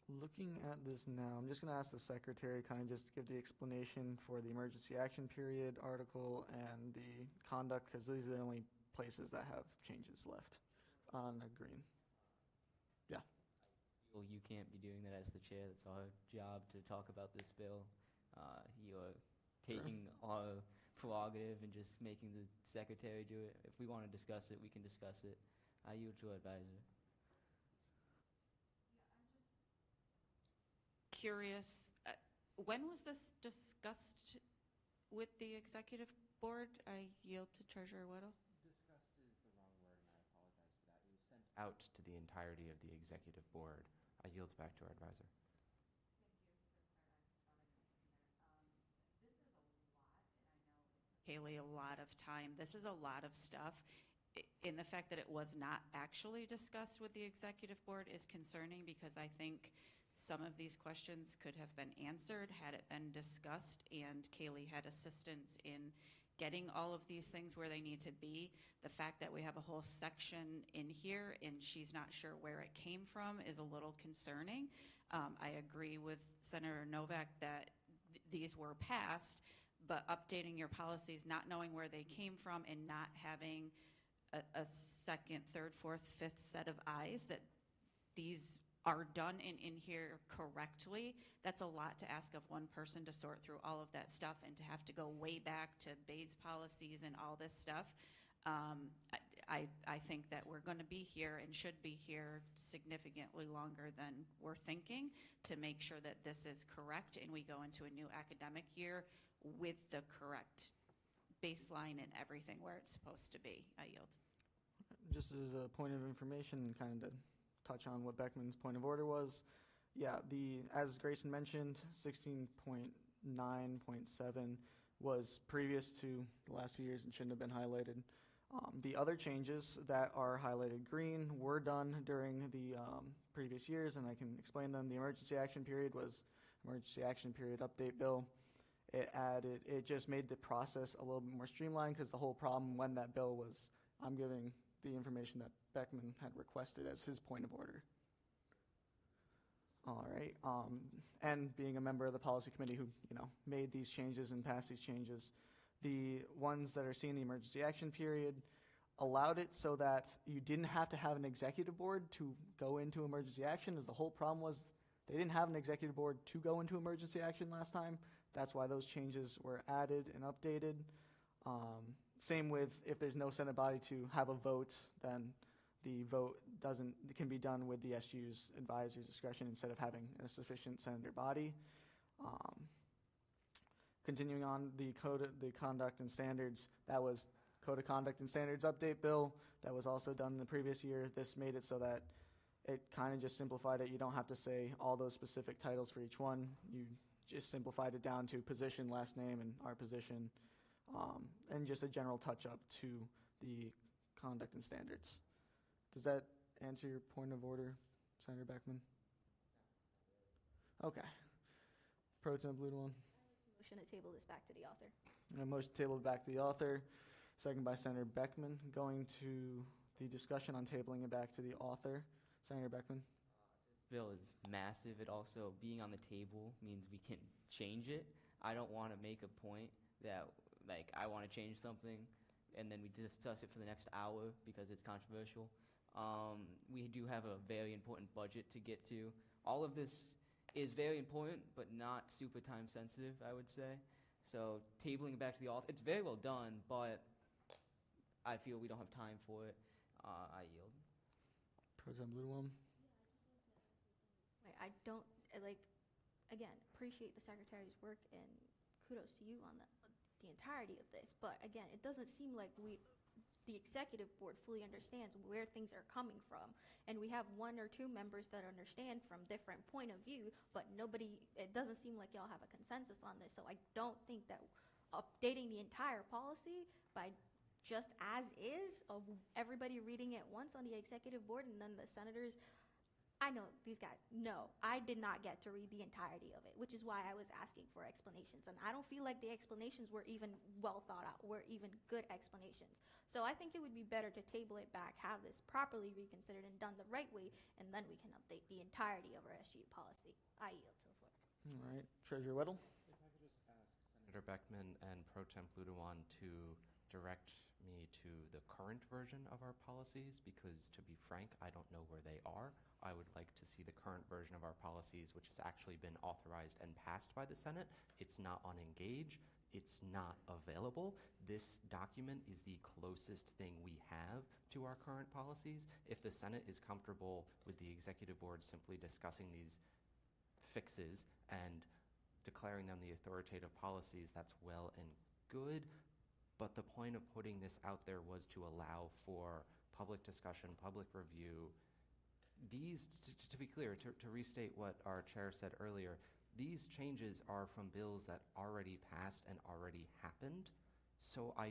Looking at this now, I'm just going to ask the secretary kind of just give the explanation for the emergency action period article and the conduct, because these are the only places that have changes left on the green. Yeah. Well, you can't be doing that as the chair. That's our job to talk about this bill. You're taking our prerogative and just making the secretary do it. If we want to discuss it, we can discuss it. I yield to our advisor. Curious, when was this discussed with the executive board? I yield to Treasurer Weddle. Discussed is the wrong word, and I apologize for that. It was sent out to the entirety of the executive board. I yield back to our advisor. Kaylee, a lot of time. This is a lot of stuff. In the fact that it was not actually discussed with the executive board is concerning, because I think some of these questions could have been answered had it been discussed, and Kaylee had assistance in getting all of these things where they need to be. The fact that we have a whole section in here and she's not sure where it came from is a little concerning. I agree with Senator Novak that these were passed, but updating your policies, not knowing where they came from and not having a second, third, fourth, fifth set of eyes that these are done in here correctly, that's a lot to ask of one person to sort through all of that stuff and to have to go way back to Bay's policies and all this stuff. I think that we're going to be here and should be here significantly longer than we're thinking to make sure that this is correct and we go into a new academic year with the correct baseline and everything where it's supposed to be. I yield. Just as a point of information and kind of to touch on what Beckman's point of order was, yeah, as Grayson mentioned, 16.9.7 was previous to the last few years and shouldn't have been highlighted. The other changes that are highlighted green were done during the previous years, and I can explain them. The emergency action period was emergency action period update bill. It just made the process a little bit more streamlined because the whole problem when that bill was, I'm giving the information that Beckman had requested as his point of order. All right, and being a member of the policy committee who, made these changes and passed these changes, the ones that are seeing the emergency action period allowed it so that you didn't have to have an executive board to go into emergency action, as the whole problem was they didn't have an executive board to go into emergency action last time. That's why those changes were added and updated. Same with if there's no Senate body to have a vote, then the vote can be done with the SGU's advisor's discretion instead of having a sufficient senator body. Continuing on, the conduct and standards, that was Code of Conduct and Standards update bill that was also done in the previous year. This made it so that it kind of just simplified it. You don't have to say all those specific titles for each one. You just simplified it down to position, last name, and our position, and just a general touch-up to the conduct and standards. Does that answer your point of order, Senator Beckman? Okay. Pro Tem Blue. Motion to table this back to the author. A motion to table it back to the author, second by Senator Beckman. Going to the discussion on tabling it back to the author. Senator Beckman. This bill is massive. It also, being on the table means we can change it. I don't want to make a point that, I want to change something and then we discuss it for the next hour because it's controversial. We do have a very important budget to get to. All of this is very important, but not super time sensitive, I would say. So tabling it back to the author, it's very well done, but I feel we don't have time for it. I yield. President Bluewell. I don't, again, appreciate the Secretary's work and kudos to you on the entirety of this. But again, it doesn't seem like the executive board fully understands where things are coming from. And we have one or two members that understand from different point of view, but it doesn't seem like y'all have a consensus on this. So I don't think that updating the entire policy by just as is of everybody reading it once on the executive board and then the senators, I know these guys, no, I did not get to read the entirety of it, which is why I was asking for explanations. And I don't feel like the explanations were even well thought out, were even good explanations. So I think it would be better to table it back, have this properly reconsidered and done the right way, and then we can update the entirety of our SGU policy. I yield to the floor. All right. Treasurer Weddle. If I could just ask Senator Beckman and Pro Tem Plutawan to direct me to the current version of our policies, because to be frank, I don't know where they are. I would like to see the current version of our policies, which has actually been authorized and passed by the Senate. It's not on Engage. It's not available. This document is the closest thing we have to our current policies. If the Senate is comfortable with the executive board simply discussing these fixes and declaring them the authoritative policies, that's well and good. But the point of putting this out there was to allow for public discussion, public review. These, to be clear, to restate what our chair said earlier, these changes are from bills that already passed and already happened. So I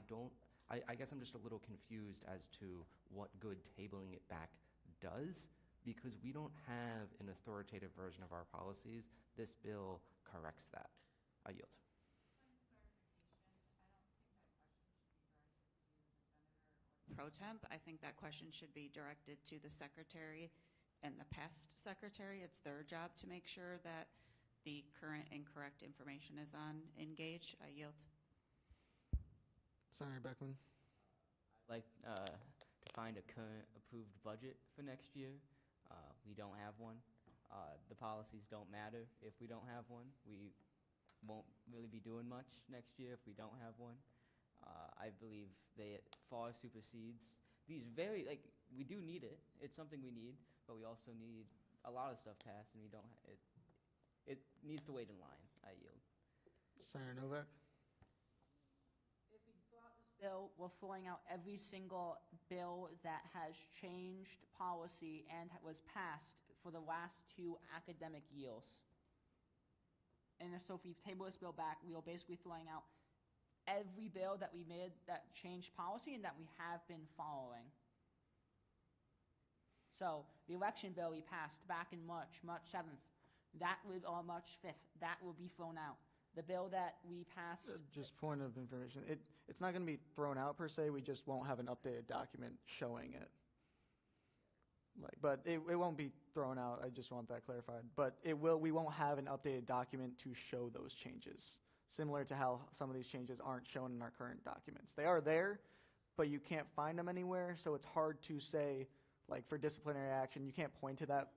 guess I'm just a little confused as to what good tabling it back does, because we don't have an authoritative version of our policies. This bill corrects that. I yield. pro temp, I think that question should be directed to the secretary and the past secretary. It's their job to make sure that the current and correct information is on Engage. I yield. Senator Beckman. I'd like to find a current approved budget for next year. We don't have one. The policies don't matter if we don't have one. We won't really be doing much next year if we don't have one. I believe they far supersedes these we do need it. It's something we need, but we also need a lot of stuff passed, and we don't. It needs to wait in line. I yield. Senator Novak. If we fill out this bill, we're filling out every single bill that has changed policy and was passed for the last 2 academic years. And so if we table this bill back, we'll basically filling out every bill that we made that changed policy and that we have been following. So the election bill we passed back in March 7th, March 5th, that will be thrown out. The bill that we passed... Just point of information. It's not going to be thrown out per se. We just won't have an updated document showing it. But it won't be thrown out. I just want that clarified. But we won't have an updated document to show those changes. Similar to how some of these changes aren't shown in our current documents. They are there, but you can't find them anywhere, so it's hard to say, for disciplinary action, you can't point to that,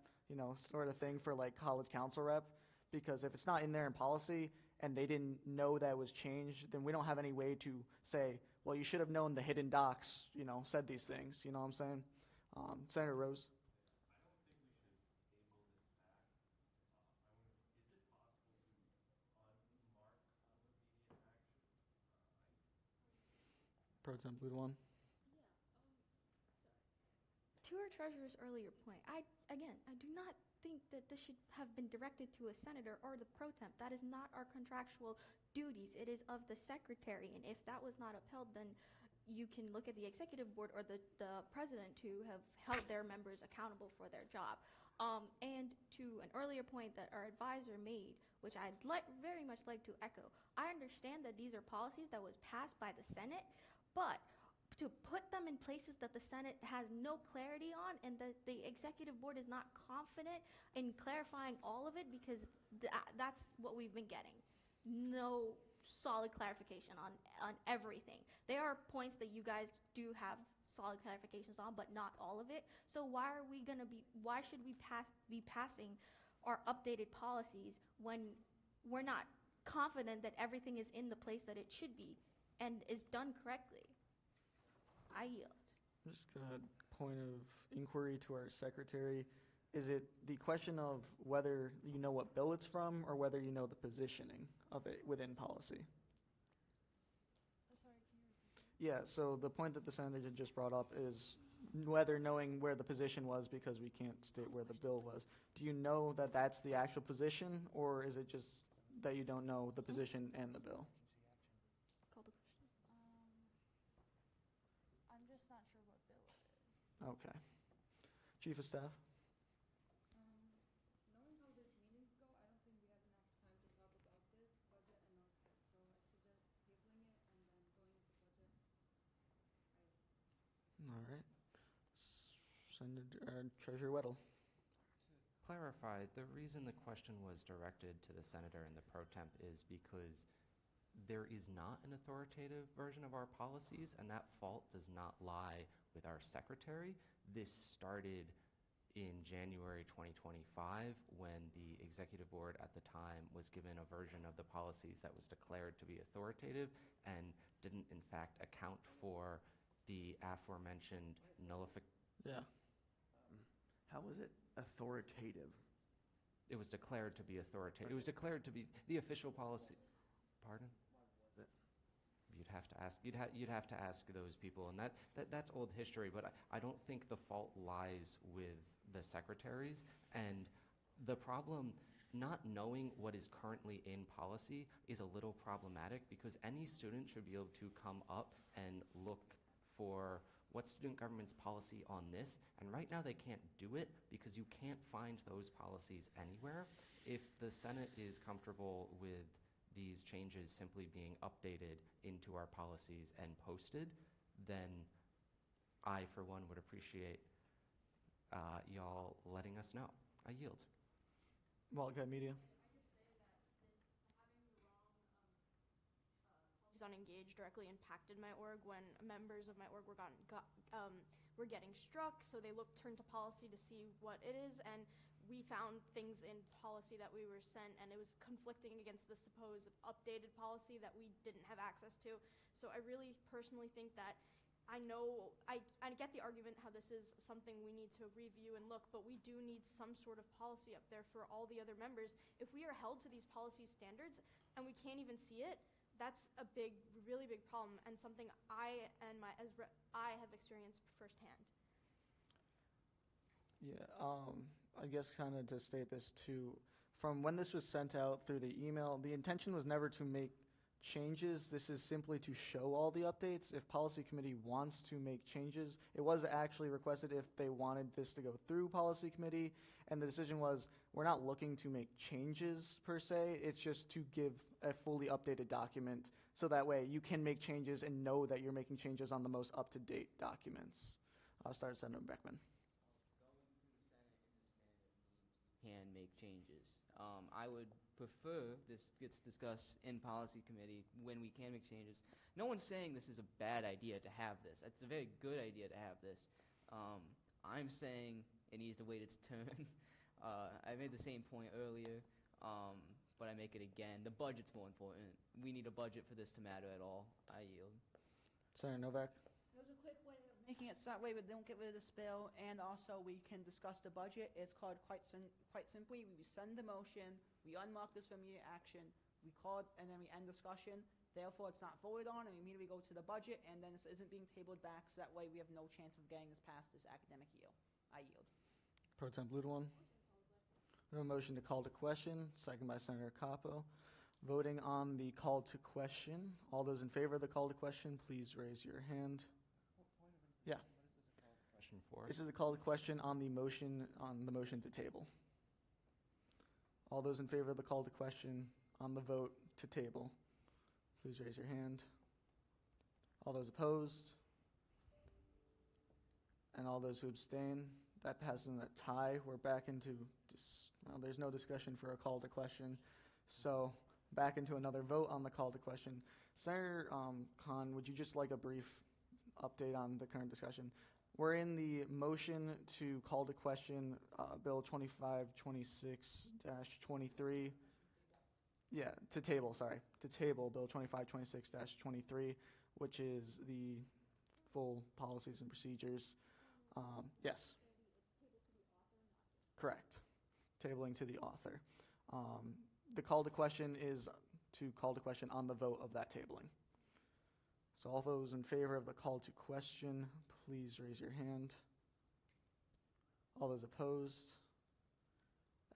sort of thing for, college council rep, because if it's not in there in policy and they didn't know that it was changed, then we don't have any way to say, well, you should have known the hidden docs, said these things, you know what I'm saying? Senator Rose. Pro Temp Lead 1. To our treasurer's earlier point, I do not think that this should have been directed to a senator or the pro temp. That is not our contractual duties. It is of the secretary, and if that was not upheld, then you can look at the executive board or the president to have held their members accountable for their job. And to an earlier point that our advisor made, which I'd very much like to echo, I understand that these are policies that was passed by the Senate, but to put them in places that the Senate has no clarity on and that the executive board is not confident in clarifying all of it, because that's what we've been getting. No solid clarification on everything. There are points that you guys do have solid clarifications on, but not all of it. So why should we be passing our updated policies when we're not confident that everything is in the place that it should be and is done correctly? I yield. Just a point of inquiry to our secretary. Is it the question of whether you know what bill it's from or whether you know the positioning of it within policy? Sorry, can you repeat? Yeah, so the point that the senator just brought up is whether knowing where the position was, because we can't state where the bill was. Do you know that that's the actual position, or is it just that you don't know the position and the bill? Call the question. I'm just not sure what bill it is. Okay. Chief of Staff? Knowing how these meetings go, I don't think we have enough time to talk about this budget and OPEB, so I suggest tabling it and then going into budget. All right. Treasurer Weddle. To clarify, the reason the question was directed to the senator and the pro temp is because there is not an authoritative version of our policies, and that fault does not lie with our secretary. This started in January 2025 when the executive board at the time was given a version of the policies that was declared to be authoritative and didn't in fact account for the aforementioned nullification. Yeah. How is it authoritative? It was declared to be authoritative. It was declared to be the official policy. Pardon? You'd have to ask. You'd have to ask those people, and that's old history. But I don't think the fault lies with the secretaries, and the problem. Not knowing what is currently in policy is a little problematic, because any student should be able to come up and look for what's student government's policy on this, and right now they can't do it because you can't find those policies anywhere. If the Senate is comfortable with these changes simply being updated into our policies and posted, then I, for one, would appreciate y'all letting us know. I yield. Wildcat Media. Policies on Engage directly impacted my org when members of my org were getting struck, so they turned to policy to see what it is, and we found things in policy that we were sent, and it was conflicting against the supposed updated policy that we didn't have access to. So I really personally think that I get the argument how this is something we need to review and look, but we do need some sort of policy up there for all the other members. If we are held to these policy standards and we can't even see it, that's a really big problem, and something I have experienced firsthand. Yeah, I guess kind of to state this too, from when this was sent out through the email, the intention was never to make changes. This is simply to show all the updates. If policy committee wants to make changes, it was actually requested if they wanted this to go through policy committee, and the decision was we're not looking to make changes per se. It's just to give a fully updated document so that way you can make changes and know that you're making changes on the most up-to-date documents. I'll start Senator Beckman. Can make changes. I would prefer this gets discussed in policy committee when we can make changes. No one's saying this is a bad idea to have this. It's a very good idea to have this. I'm saying it needs to wait its turn. I made the same point earlier, but I make it again. The budget's more important. We need a budget for this to matter at all. I yield. Senator Novak. There's a quick way of making it so that way we don't get rid of this bill, and also we can discuss the budget. It's called quite simply, we send the motion, we unmark this for immediate action, we call it, and then we end discussion. Therefore, it's not voted on, and we immediately go to the budget, and then this isn't being tabled back, so that way we have no chance of getting this passed this academic year. I yield. Pro Temp Ludewan. We have a motion to call to question, second by Senator Capo. Voting on the call to question. All those in favor of the call to question, please raise your hand. Yeah. What is this a call to question for? This is a call to question on the motion to table. All those in favor of the call to question on the vote to table, please raise your hand. All those opposed? And all those who abstain? That passes in a tie. We're back into, there's no discussion for a call to question. So back into another vote on the call to question. Senator Khan, would you just like a brief update on the current discussion? We're in the motion to call to question Bill 2526-23. Yeah, to table Bill 2526-23, which is the full policies and procedures. Yes. Correct. Tabling to the author. The call to question is to call to question on the vote of that tabling. So all those in favor of the call to question, please raise your hand. All those opposed?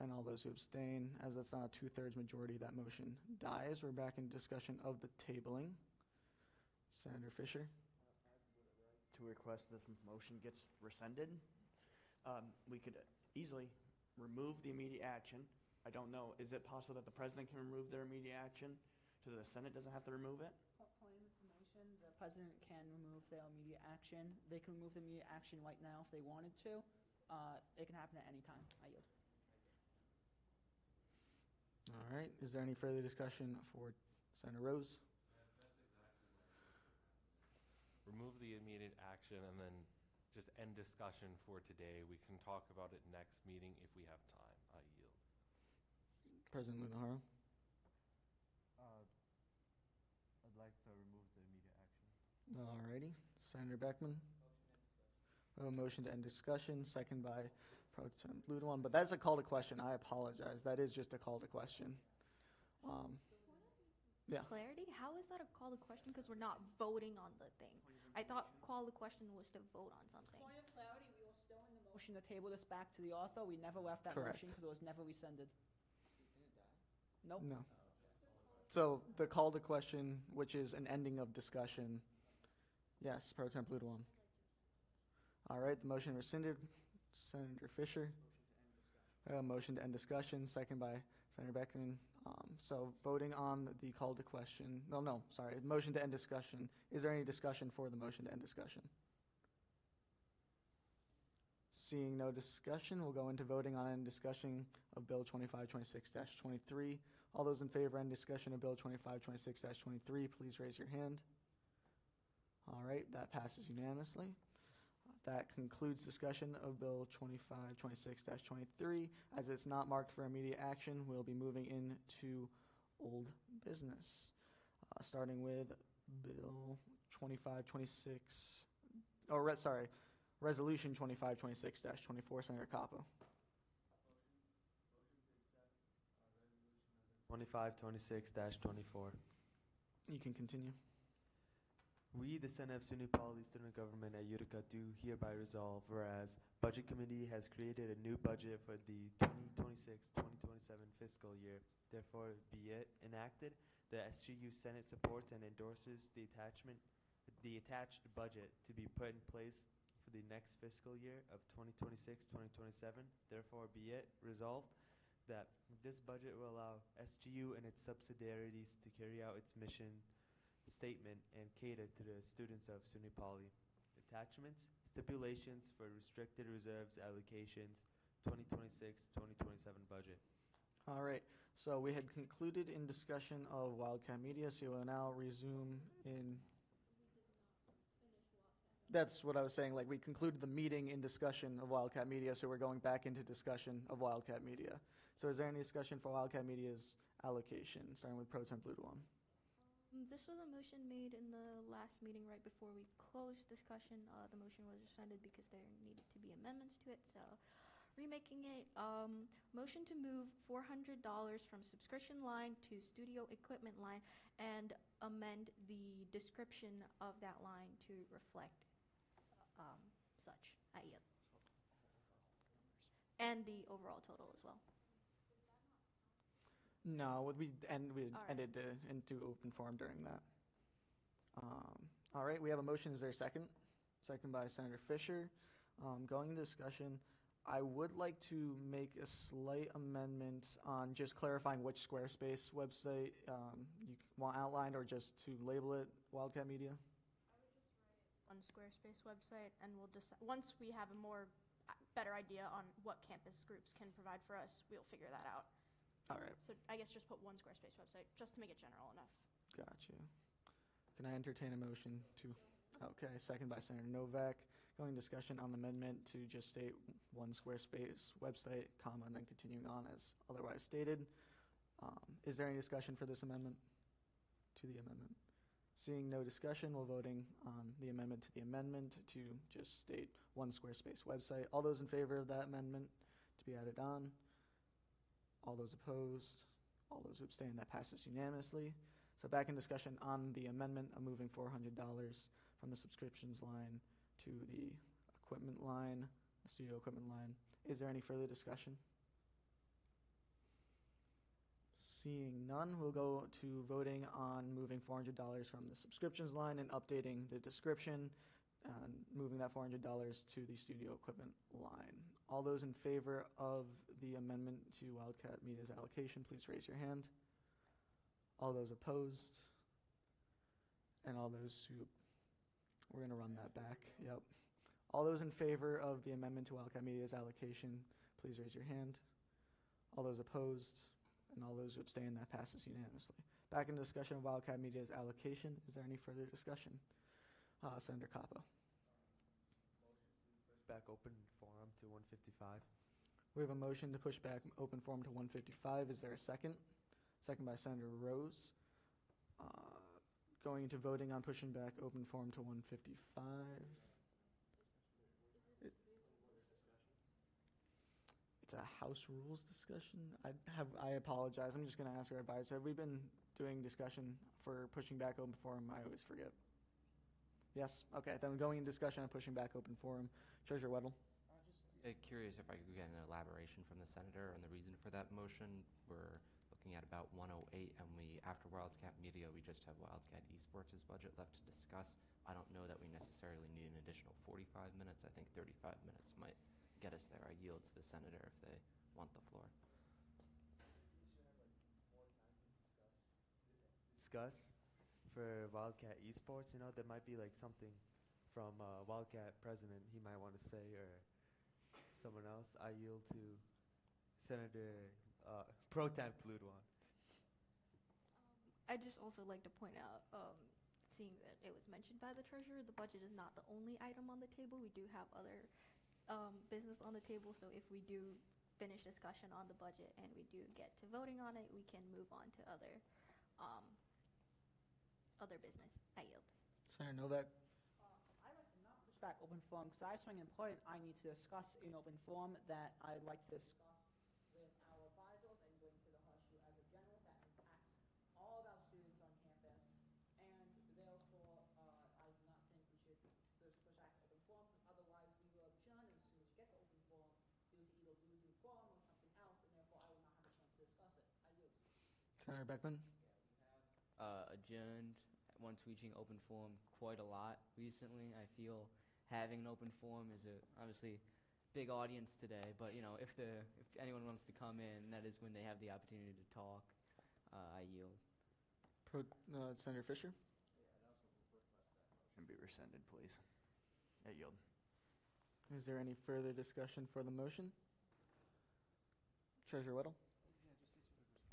And all those who abstain, as that's not a 2/3 majority, that motion dies. We're back in discussion of the tabling. Senator Fisher. To request this motion gets rescinded. We could easily remove the immediate action. I don't know, is it possible that the president can remove their immediate action so the Senate doesn't have to remove it? Point of information, the president can remove their immediate action. They can remove the immediate action right now if they wanted to. It can happen at any time. I yield. All right. Is there any further discussion for Senator Rose? That's exactly what I mean. Remove the immediate action and then just end discussion for today. We can talk about it next meeting if we have time. I yield. President Lunaharo. I'd like to remove the immediate action. All righty. Senator Beckman. A motion to end discussion, second by Pro Tem Ludewan. But that's a call to question. I apologize. That is just a call to question. Yeah. Clarity? How is that a call to question? Because we're not voting on the thing. I thought call to question was to vote on something. Point of clarity, we were still in the motion to table this back to the author. We never left that Correct. motion because it was never rescinded. Nope. No. So the call to question, which is an ending of discussion. Yes, Pro Tem Ludewan. All right, the motion rescinded. Senator Fisher. Motion to end discussion, second by Senator Beckman. So voting on the call to question. Motion to end discussion. Is there any discussion for the motion to end discussion? Seeing no discussion, we'll go into voting on and discussion of Bill 2526-23. All those in favor and discussion of Bill 2526-23, please raise your hand. All right, that passes unanimously. That concludes discussion of Bill 2526-23. As it's not marked for immediate action, we'll be moving into old business, starting with Bill 2526, Resolution 2526-24, Senator Capo. 2526-24. You can continue. We, the Senate of SUNY Poly Student Government at Utica, do hereby resolve, whereas Budget Committee has created a new budget for the 2026-2027 fiscal year. Therefore, be it enacted, the SGU Senate supports and endorses the attached budget to be put in place for the next fiscal year of 2026-2027. Therefore, be it resolved that this budget will allow SGU and its subsidiaries to carry out its mission statement and cater to the students of SUNY Poly. Attachments, stipulations for restricted reserves allocations, 2026-2027 budget. All right, so we had concluded in discussion of Wildcat Media, so we'll now resume in... That's what I was saying, like we concluded the meeting in discussion of Wildcat Media, so we're going back into discussion of Wildcat Media. So is there any discussion for Wildcat Media's allocation, starting with Pro Temp Ludewan? This was a motion made in the last meeting right before we closed discussion. The motion was rescinded because there needed to be amendments to it, so remaking it. Motion to move $400 from subscription line to studio equipment line and amend the description of that line to reflect such. I yield. And the overall total as well. No, we right. ended into open forum during that. All right, we have a motion. Is there a second? Second by Senator Fisher. Going into discussion, I would like to make a slight amendment on just clarifying which Squarespace website you want outlined, or just to label it Wildcat Media. On Squarespace website, and we'll decide once we have a better idea on what campus groups can provide for us, we'll figure that out. All right. So I guess just put one Squarespace website, just to make it general enough. Got you. Can I entertain a motion to... Okay, second by Senator Novak. Going discussion on the amendment to just state one Squarespace website, comma, and then continuing on as otherwise stated. Is there any discussion for this amendment? To the amendment? Seeing no discussion, we're voting on the amendment to the amendment to just state one Squarespace website. All those in favor of that amendment to be added on? All those opposed? All those who abstain? That passes unanimously. So back in discussion on the amendment of moving $400 from the subscriptions line to the equipment line, the studio equipment line. Is there any further discussion? Seeing none, we'll go to voting on moving $400 from the subscriptions line and updating the description and moving that $400 to the studio equipment line. All those in favor of the amendment to Wildcat Media's allocation, please raise your hand. All those opposed? And all those who... We're going to run that back. Yep. All those in favor of the amendment to Wildcat Media's allocation, please raise your hand. All those opposed? And all those who abstain, that passes unanimously. Back in discussion of Wildcat Media's allocation. Is there any further discussion? Senator Capo. Back open forum to 155. We have a motion to push back open forum to 155. Is there a second? Second by Senator Rose. Going into voting on pushing back open forum to 155. It's a House rules discussion. I apologize. I'm just going to ask our advisor. Have we been doing discussion for pushing back open forum? I always forget. Yes? Okay, then going in discussion on pushing back open forum. Treasurer Weddle. Just curious if I could get an elaboration from the senator on the reason for that motion. We're looking at about 108, and after Wildcat Media, we just have Wildcat Esports' budget left to discuss. I don't know that we necessarily need an additional 45 minutes. I think 35 minutes might get us there. I yield to the senator if they want the floor. Discuss for Wildcat Esports, there might be like something from Wildcat president he might want to say, or someone else, I yield to Senator Pro Tem Pluton. I just also like to point out, seeing that it was mentioned by the treasurer, the budget is not the only item on the table. We do have other business on the table, so if we do finish discussion on the budget and we do get to voting on it, we can move on to other business. I yield. Senator Novak. I'd like to not push back open forum because I have something important I need to discuss in open forum that I'd like to discuss with our advisors and bring to the HSU as a general that impacts all of our students on campus. And therefore, I do not think we should just push back open forum because otherwise we will adjourn as soon as we get to open forum due to either losing forum or something else, and therefore I will not have a chance to discuss it. I yield. Senator Beckman. Adjourned once reaching open forum quite a lot recently. I feel having an open forum is obviously big audience today, but if anyone wants to come in, that is when they have the opportunity to talk. I yield. Senator Fisher. And be rescinded, please. I yield. Is there any further discussion for the motion? Treasurer Weddle.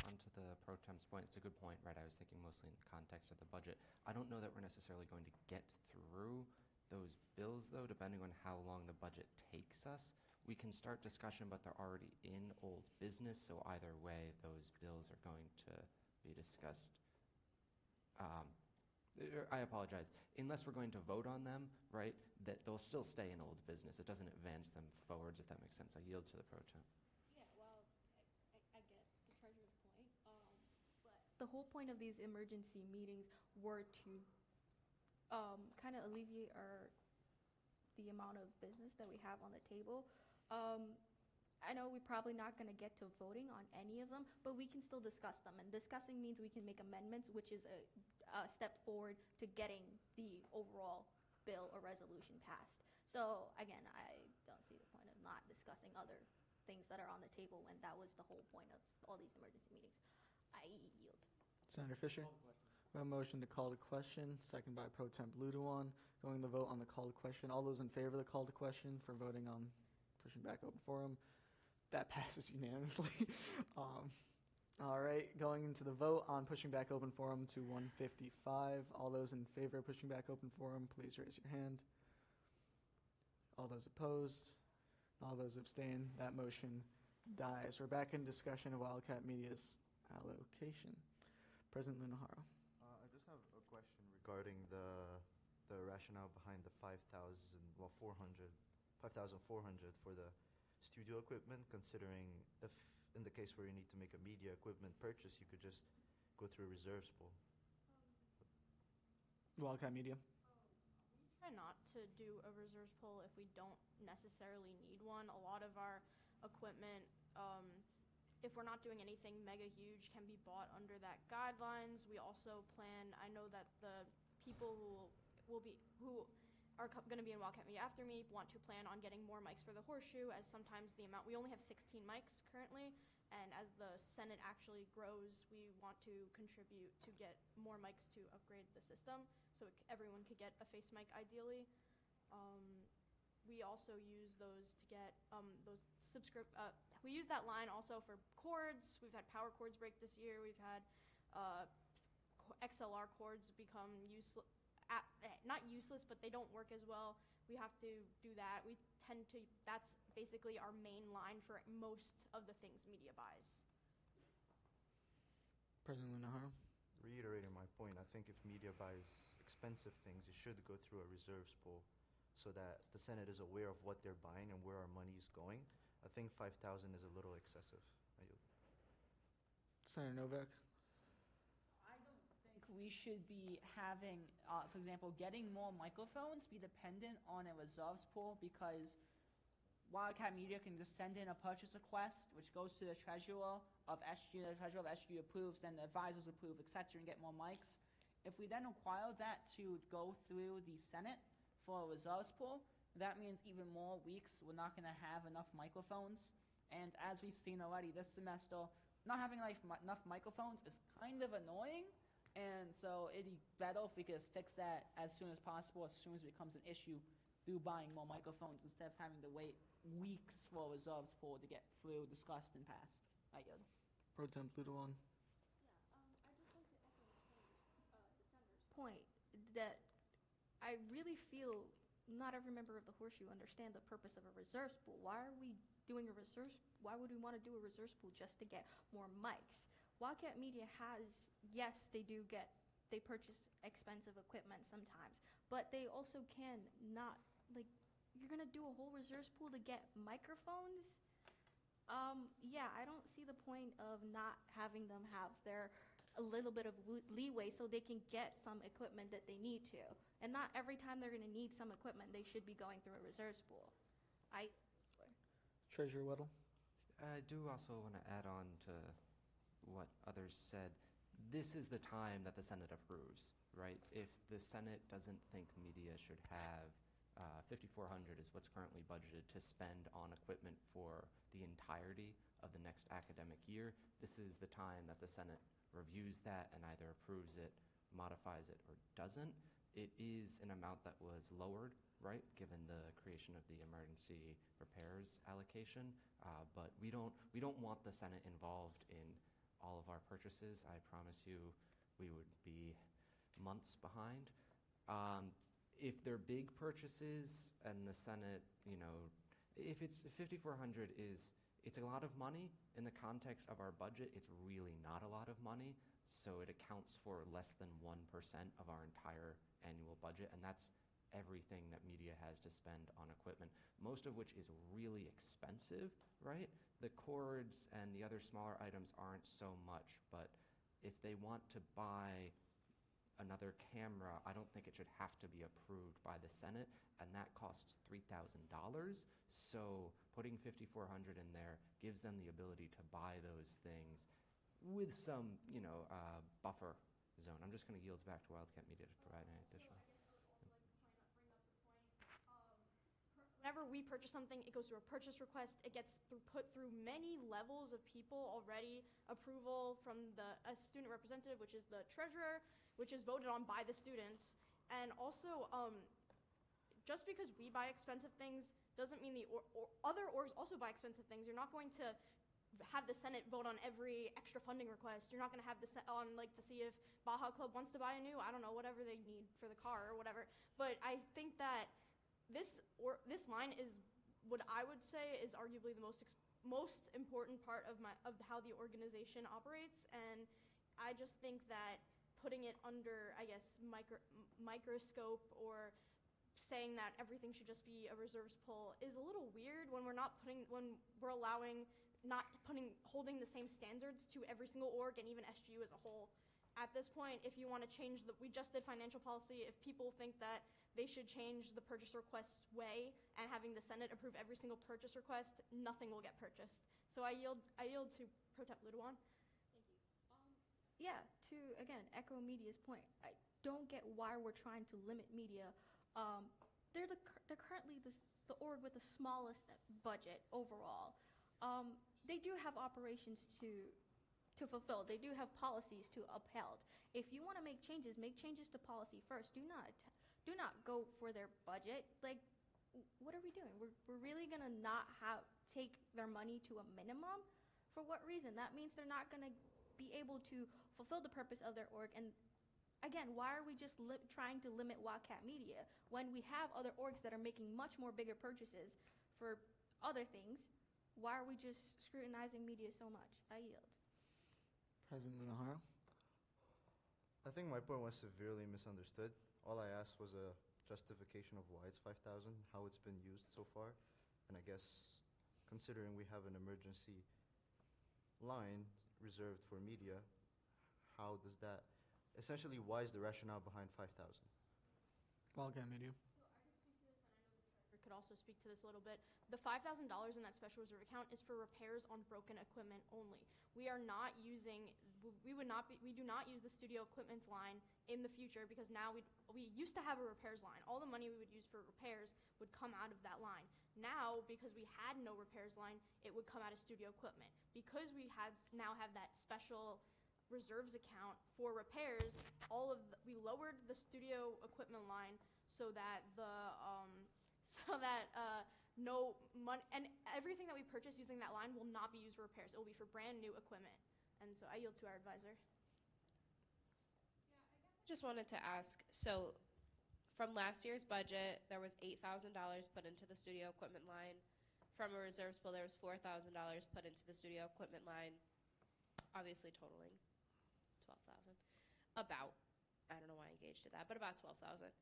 On to the pro temp's point, it's a good point, right? I was thinking mostly in the context of the budget. I don't know that we're necessarily going to get through those bills, though, depending on how long the budget takes us. We can start discussion, but they're already in old business, so either way, those bills are going to be discussed. I apologize. Unless we're going to vote on them, right, that they'll still stay in old business. It doesn't advance them forwards, if that makes sense. I yield to the pro temp. Yeah, well, I get the treasurer's point, but the whole point of these emergency meetings were to kind of alleviate the amount of business that we have on the table. I know we're probably not going to get to voting on any of them, but we can still discuss them. And discussing means we can make amendments, which is a step forward to getting the overall bill or resolution passed. So again, I don't see the point of not discussing other things that are on the table when that was the whole point of all these emergency meetings. I yield. Senator Fisher. We have a motion to call the question, second by Pro Temp Ludewan. Going to vote on the call to question. All those in favor of the call to question for voting on pushing back open forum, that passes unanimously. All right, going into the vote on pushing back open forum to 155. All those in favor of pushing back open forum, please raise your hand. All those opposed, all those abstain, that motion dies. We're back in discussion of Wildcat Media's allocation. President Lunahara. I just have a question regarding the rationale behind the 5,400 for the studio equipment, considering if in the case where you need to make a media equipment purchase, you could just go through a reserves pool. Wildcat Media. Try not to do a reserves pool if we don't necessarily need one. A lot of our equipment, if we're not doing anything mega huge, can be bought under that guidelines. We also plan, I know that the people who are going to be in Wildcat Media after me want to plan on getting more mics for the horseshoe, as sometimes we only have 16 mics currently, and as the Senate actually grows, we want to contribute to get more mics to upgrade the system so everyone could get a face mic ideally. We also use those to get we use that line also for cords. We've had power cords break this year. We've had XLR cords become useless. Not useless, but they don't work as well. We have to do that. That's basically our main line for most of the things media buys. President Lunahara. Reiterating my point, I think if media buys expensive things, it should go through a reserves pool so that the Senate is aware of what they're buying and where our money is going. I think 5,000 is a little excessive. I yield. Senator Novak. We should be having, for example, getting more microphones be dependent on a reserves pool, because Wildcat Media can just send in a purchase request, which goes to the treasurer of SGU. The treasurer of SGU approves, then the advisors approve, etc., and get more mics. If we then require that to go through the Senate for a reserves pool, that means even more weeks we're not going to have enough microphones. And as we've seen already this semester, not having enough microphones is kind of annoying. And so it'd be better if we could just fix that as soon as possible, as soon as it becomes an issue through buying more microphones instead of having to wait weeks for a reserves pool to get through, discussed, and passed. I yield. Pro Tem Plutawan. I just like to echo the senator's point that I really feel not every member of the Horseshoe understand the purpose of a reserves pool. Why are we doing a reserves? Why would we want to do a reserves pool just to get more mics? Wildcat Media has, yes, they purchase expensive equipment sometimes, but they also can not, like, you're going to do a whole reserves pool to get microphones? Yeah, I don't see the point of not having them have a little bit of leeway so they can get some equipment that they need to. And not every time they're going to need some equipment, they should be going through a reserves pool. Treasurer Weddle. I do also want to add on to what others said. This is the time that the Senate approves, right? If the Senate doesn't think media should have $5,400 is what's currently budgeted to spend on equipment for the entirety of the next academic year, this is the time that the Senate reviews that and either approves it, modifies it, or doesn't. It is an amount that was lowered, right, given the creation of the emergency repairs allocation, but we don't want the Senate involved in all of our purchases. I promise you we would be months behind. If they're big purchases and the Senate, if it's $5,400 it's a lot of money in the context of our budget. It's really not a lot of money, so it accounts for less than 1% of our entire annual budget, and that's everything that media has to spend on equipment, most of which is really expensive, right? The cords and the other smaller items aren't so much, but if they want to buy another camera, I don't think it should have to be approved by the Senate, and that costs $3,000. So putting $5,400 in there gives them the ability to buy those things with some, buffer zone. I'm just going to yield back to Wildcat Media to provide any additional. Whenever we purchase something, it goes through a purchase request. It gets put through many levels of people already. Approval from a student representative, which is the treasurer, which is voted on by the students. And also, just because we buy expensive things doesn't mean the other orgs also buy expensive things. You're not going to have the Senate vote on every extra funding request. You're not going to have to see if Baja Club wants to buy a new, whatever they need for the car or whatever. But I think that this line is what I would say is arguably the most important part of how the organization operates, and I just think that putting it under, I guess, microscope or saying that everything should just be a reserves pool is a little weird when we're holding the same standards to every single org and even SGU as a whole. At this point, if you want to change we just did financial policy. If people think that they should change the purchase request way and having the Senate approve every single purchase request, nothing will get purchased. So I yield to Pro Tem Ludewan. Thank you. To again echo media's point, I don't get why we're trying to limit media. They're currently the org with the smallest budget overall. They do have operations to fulfill. They do have policies to uphold. If you want to make changes to policy first. Do not go for their budget. Like, what are we doing? We're really gonna not take their money to a minimum? For what reason? That means they're not gonna be able to fulfill the purpose of their org. And again, why are we just trying to limit Wildcat Media when we have other orgs that are making much more bigger purchases for other things? Why are we just scrutinizing media so much? I yield. President Minohara. I think my point was severely misunderstood. All I asked was a justification of why it's 5,000, how it's been used so far, and I guess considering we have an emergency line reserved for media, how does that, essentially, why is the rationale behind 5,000? Wildcat Media. Could also speak to this a little bit. The $5,000 in that special reserve account is for repairs on broken equipment only. We do not use the studio equipments line in the future because now we used to have a repairs line. All the money we would use for repairs would come out of that line. Now, because we had no repairs line, it would come out of studio equipment. Because we now have that special reserves account for repairs, we lowered the studio equipment line so that so that no money, and everything that we purchase using that line will not be used for repairs. It will be for brand new equipment. And so I yield to our advisor. Just wanted to ask, so from last year's budget, there was $8,000 put into the studio equipment line. From a reserves pool, there was $4,000 put into the studio equipment line, obviously totaling 12,000. About, I don't know why I engaged to that, but about 12,000.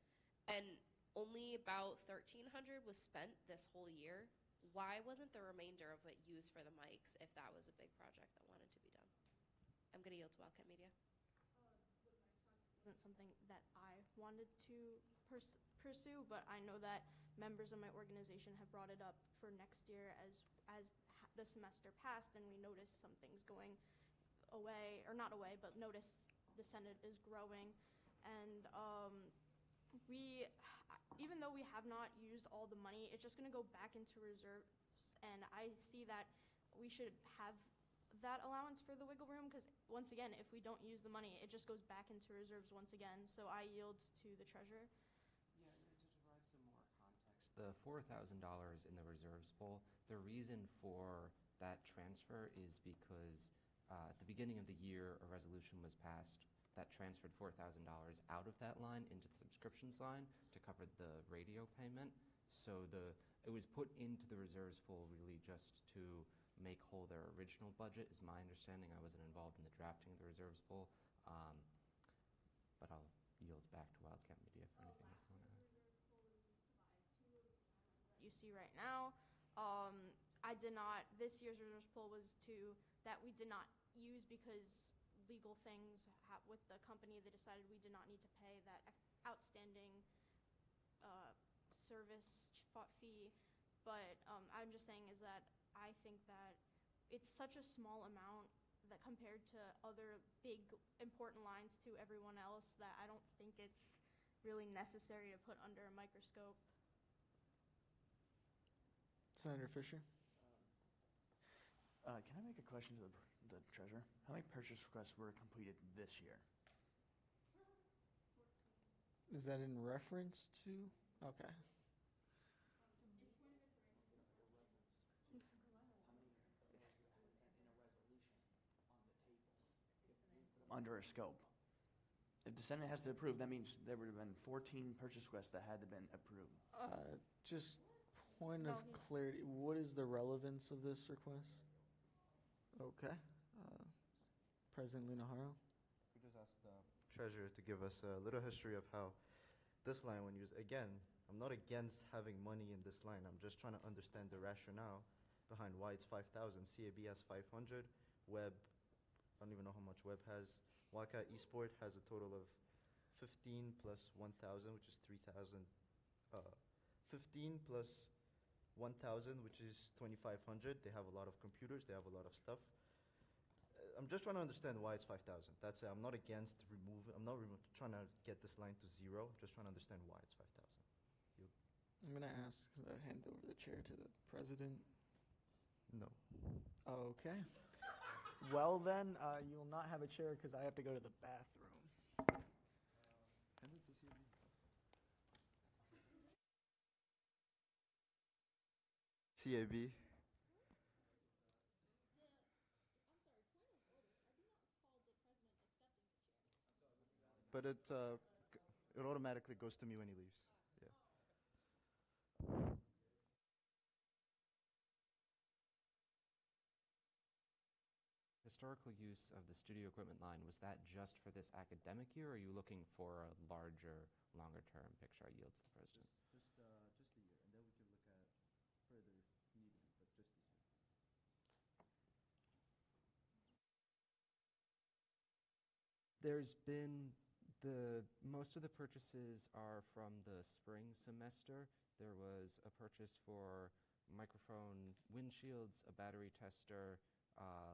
And only about 1,300 was spent this whole year. Why wasn't the remainder of it used for the mics if that was a big project that wanted to be done? I'm going to yield to Wildcat Media. Wasn't something that I wanted to pursue, but I know that members of my organization have brought it up for next year as the semester passed, and we noticed some things going away, or not away, but noticed the Senate is growing, and even though we have not used all the money, it's just going to go back into reserves, and I see that we should have that allowance for the wiggle room, because once again, if we don't use the money, it just goes back into reserves once again. So I yield to the treasurer. Yeah, to provide some more context, the $4,000 in the reserves pool, the reason for that transfer is because at the beginning of the year, a resolution was passed that transferred $4,000 out of that line into the subscriptions line to cover the radio payment. So it was put into the reserves pool really just to make whole their original budget, is my understanding. I wasn't involved in the drafting of the reserves pool, but I'll yield back to Wildcat Media for anything else they want to add. You see right now, this year's reserves pool was that we did not use because legal things with the company, they decided we did not need to pay that outstanding service fee. But I'm just saying is that I think that it's such a small amount that compared to other big important lines to everyone else that I don't think it's really necessary to put under a microscope. Senator Fisher? Can I make a question to the treasurer? How many purchase requests were completed this year? Is that in reference to? Okay. Under a scope. If the Senate has to approve, that means there would have been 14 purchase requests that had to been approved. Just point of clarity, what is the relevance of this request? Okay. President Lunaharo? We just asked the treasurer to give us a little history of how this line when used. Again, I'm not against having money in this line. I'm just trying to understand the rationale behind why it's 5,000. CAB has 500. Web, I don't even know how much Web has. Wildcat Esport has a total of 15 plus 1,000, which is 3,000. 15 plus 1,000, which is 2,500. They have a lot of computers. They have a lot of stuff. I'm just trying to understand why it's 5,000. That's it. I'm not against I'm not trying to get this line to zero. I'm just trying to understand why it's 5,000. I'm going to hand over the chair to the president. No. Okay. Well then, you will not have a chair because I have to go to the bathroom. Hand it to CAB. CAB. But it automatically goes to me when he leaves. Yeah. Historical use of the studio equipment line, was that just for this academic year, or are you looking for a larger, longer-term picture? I yield to the president. Just the year, and then we can look at further needing, but just this year. There's been most of the purchases are from the spring semester. There was a purchase for microphone windshields, a battery tester,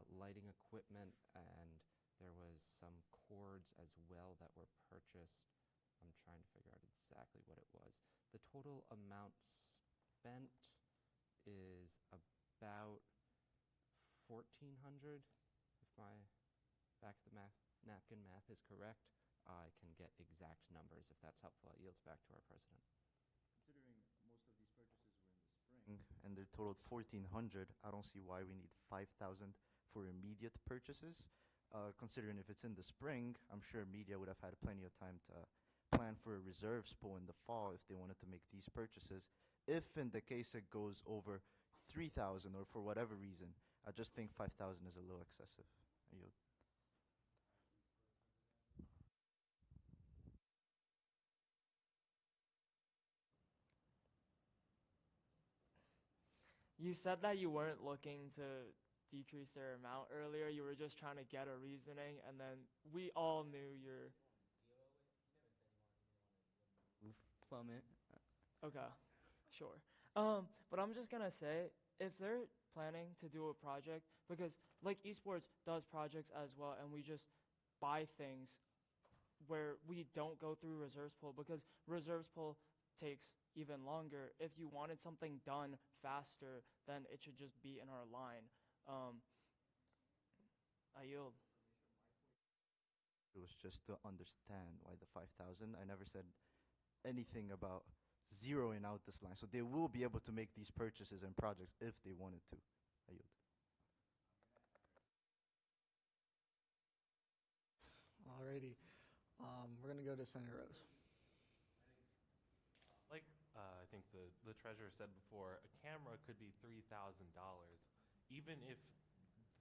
lighting equipment, and there was some cords as well that were purchased. I'm trying to figure out exactly what it was. The total amount spent is about 1,400, if my back of the napkin math is correct. I can get exact numbers if that's helpful. I yield back to our president. Considering more most of these purchases were in the spring, and they're totaled 1,400. I don't see why we need 5,000 for immediate purchases. Considering if it's in the spring, I'm sure media would have had plenty of time to plan for a reserves pool in the fall if they wanted to make these purchases. If in the case it goes over 3,000 or for whatever reason, I just think 5,000 is a little excessive. I yield. You said that you weren't looking to decrease their amount earlier. You were just trying to get a reasoning, and then we all knew you're. From it. Okay, sure. But I'm just gonna say, if they're planning to do a project, because like esports does projects as well, and we just buy things where we don't go through reserves pool, because reserves pool takes even longer. If you wanted something done faster, then it should just be in our line. I yield. It was just to understand why the 5,000. I never said anything about zeroing out this line. So they will be able to make these purchases and projects if they wanted to. I yield. Alrighty. We're going to go to Senator Rose. Like I think the treasurer said before, a camera could be $3,000. Even if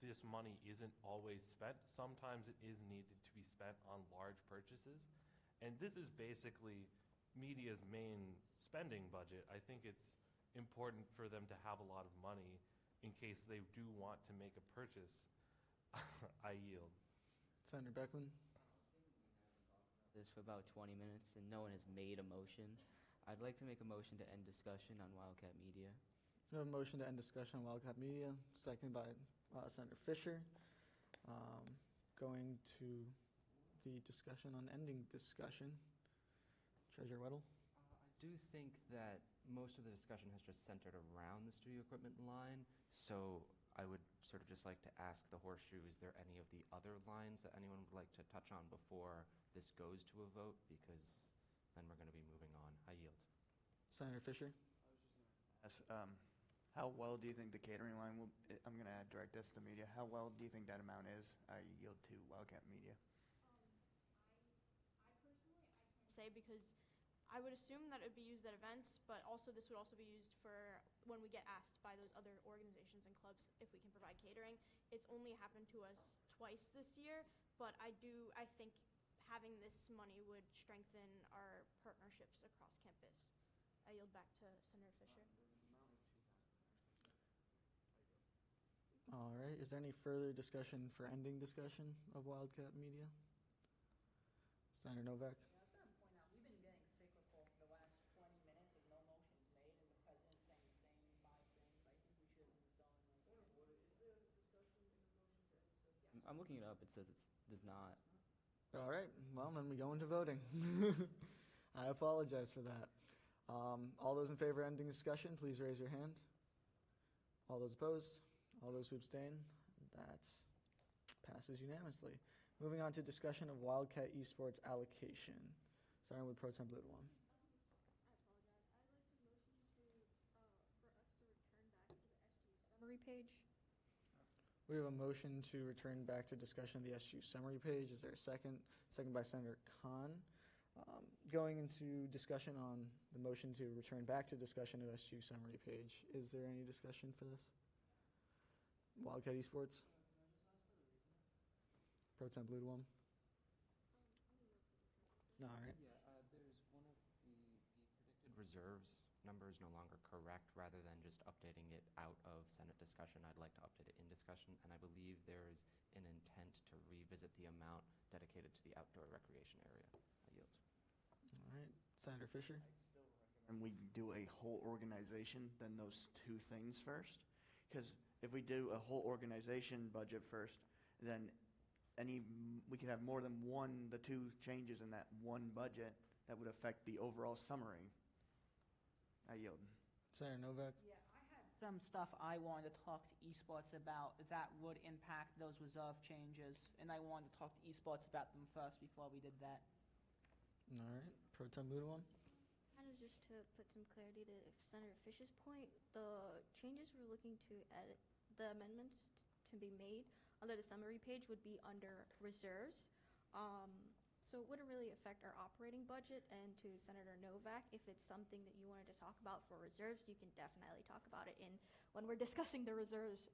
this money isn't always spent, sometimes it is needed to be spent on large purchases. And this is basically media's main spending budget. I think it's important for them to have a lot of money in case they do want to make a purchase. I yield. Senator Beckman. This for about 20 minutes, and no one has made a motion. I'd like to make a motion to end discussion on Wildcat Media. We have a motion to end discussion on Wildcat Media, seconded by Senator Fisher. Going to the discussion on ending discussion. Treasurer Weddle. I do think that most of the discussion has just centered around the studio equipment line, so I would sort of just like to ask the horseshoe, is there any of the other lines that anyone would like to touch on before this goes to a vote? Because then we're going to be moving on. I yield. Senator Fisher. Yes, how well do you think the catering line will, I'm going to direct this to media, how well do you think that amount is? I yield to Wildcat Media. I personally, I can't say because I would assume that it would be used at events, but also this would also be used for when we get asked by those other organizations and clubs if we can provide catering. It's only happened to us twice this year, but I think having this money would strengthen our partnerships across campus. I yield back to Senator Fisher. All right. Is there any further discussion for ending discussion of Wildcat Media? Senator Novak. Yeah, I was going to point out, we've been getting cyclical for the last 20 minutes with no motions made, and the president saying the same 5 things. I think we should move on. I'm looking it up. It says it does not. All right. Well, then we go into voting. I apologize for that. All those in favor of ending discussion, please raise your hand. All those opposed? All those who abstain? That passes unanimously. Moving on to discussion of Wildcat Esports allocation. Starting with Pro Tem Blue one. I apologize. I'd like to motion for us to return back to the SGU summary page. We have a motion to return back to discussion of the SGU summary page. Is there a second? Second by Senator Khan. Going into discussion on the motion to return back to discussion of SGU summary page. Is there any discussion for this? Wildcat Esports? Pro Tem Blue one. All right. Yeah, there's one of the predicted reserves number is no longer correct. Rather than just updating it out of Senate discussion, I'd like to update it in discussion, and I believe there is an intent to revisit the amount dedicated to the outdoor recreation area. I yield. All right. Senator Fisher? And we do a whole organization, then those two things first. Because if we do a whole organization budget first, then we could have more than the two changes in that one budget that would affect the overall summary. I yield. Senator Novak? Yeah, I had some stuff I wanted to talk to esports about that would impact those reserve changes, and I wanted to talk to esports about them first before we did that. All right. Pro Tem Blue one. Kind of just to put some clarity to Senator Fish's point, the changes we're looking to edit, the amendments to be made under the summary page would be under reserves. So it wouldn't really affect our operating budget. And to Senator Novak, if it's something that you wanted to talk about for reserves, you can definitely talk about it when we're discussing the reserves.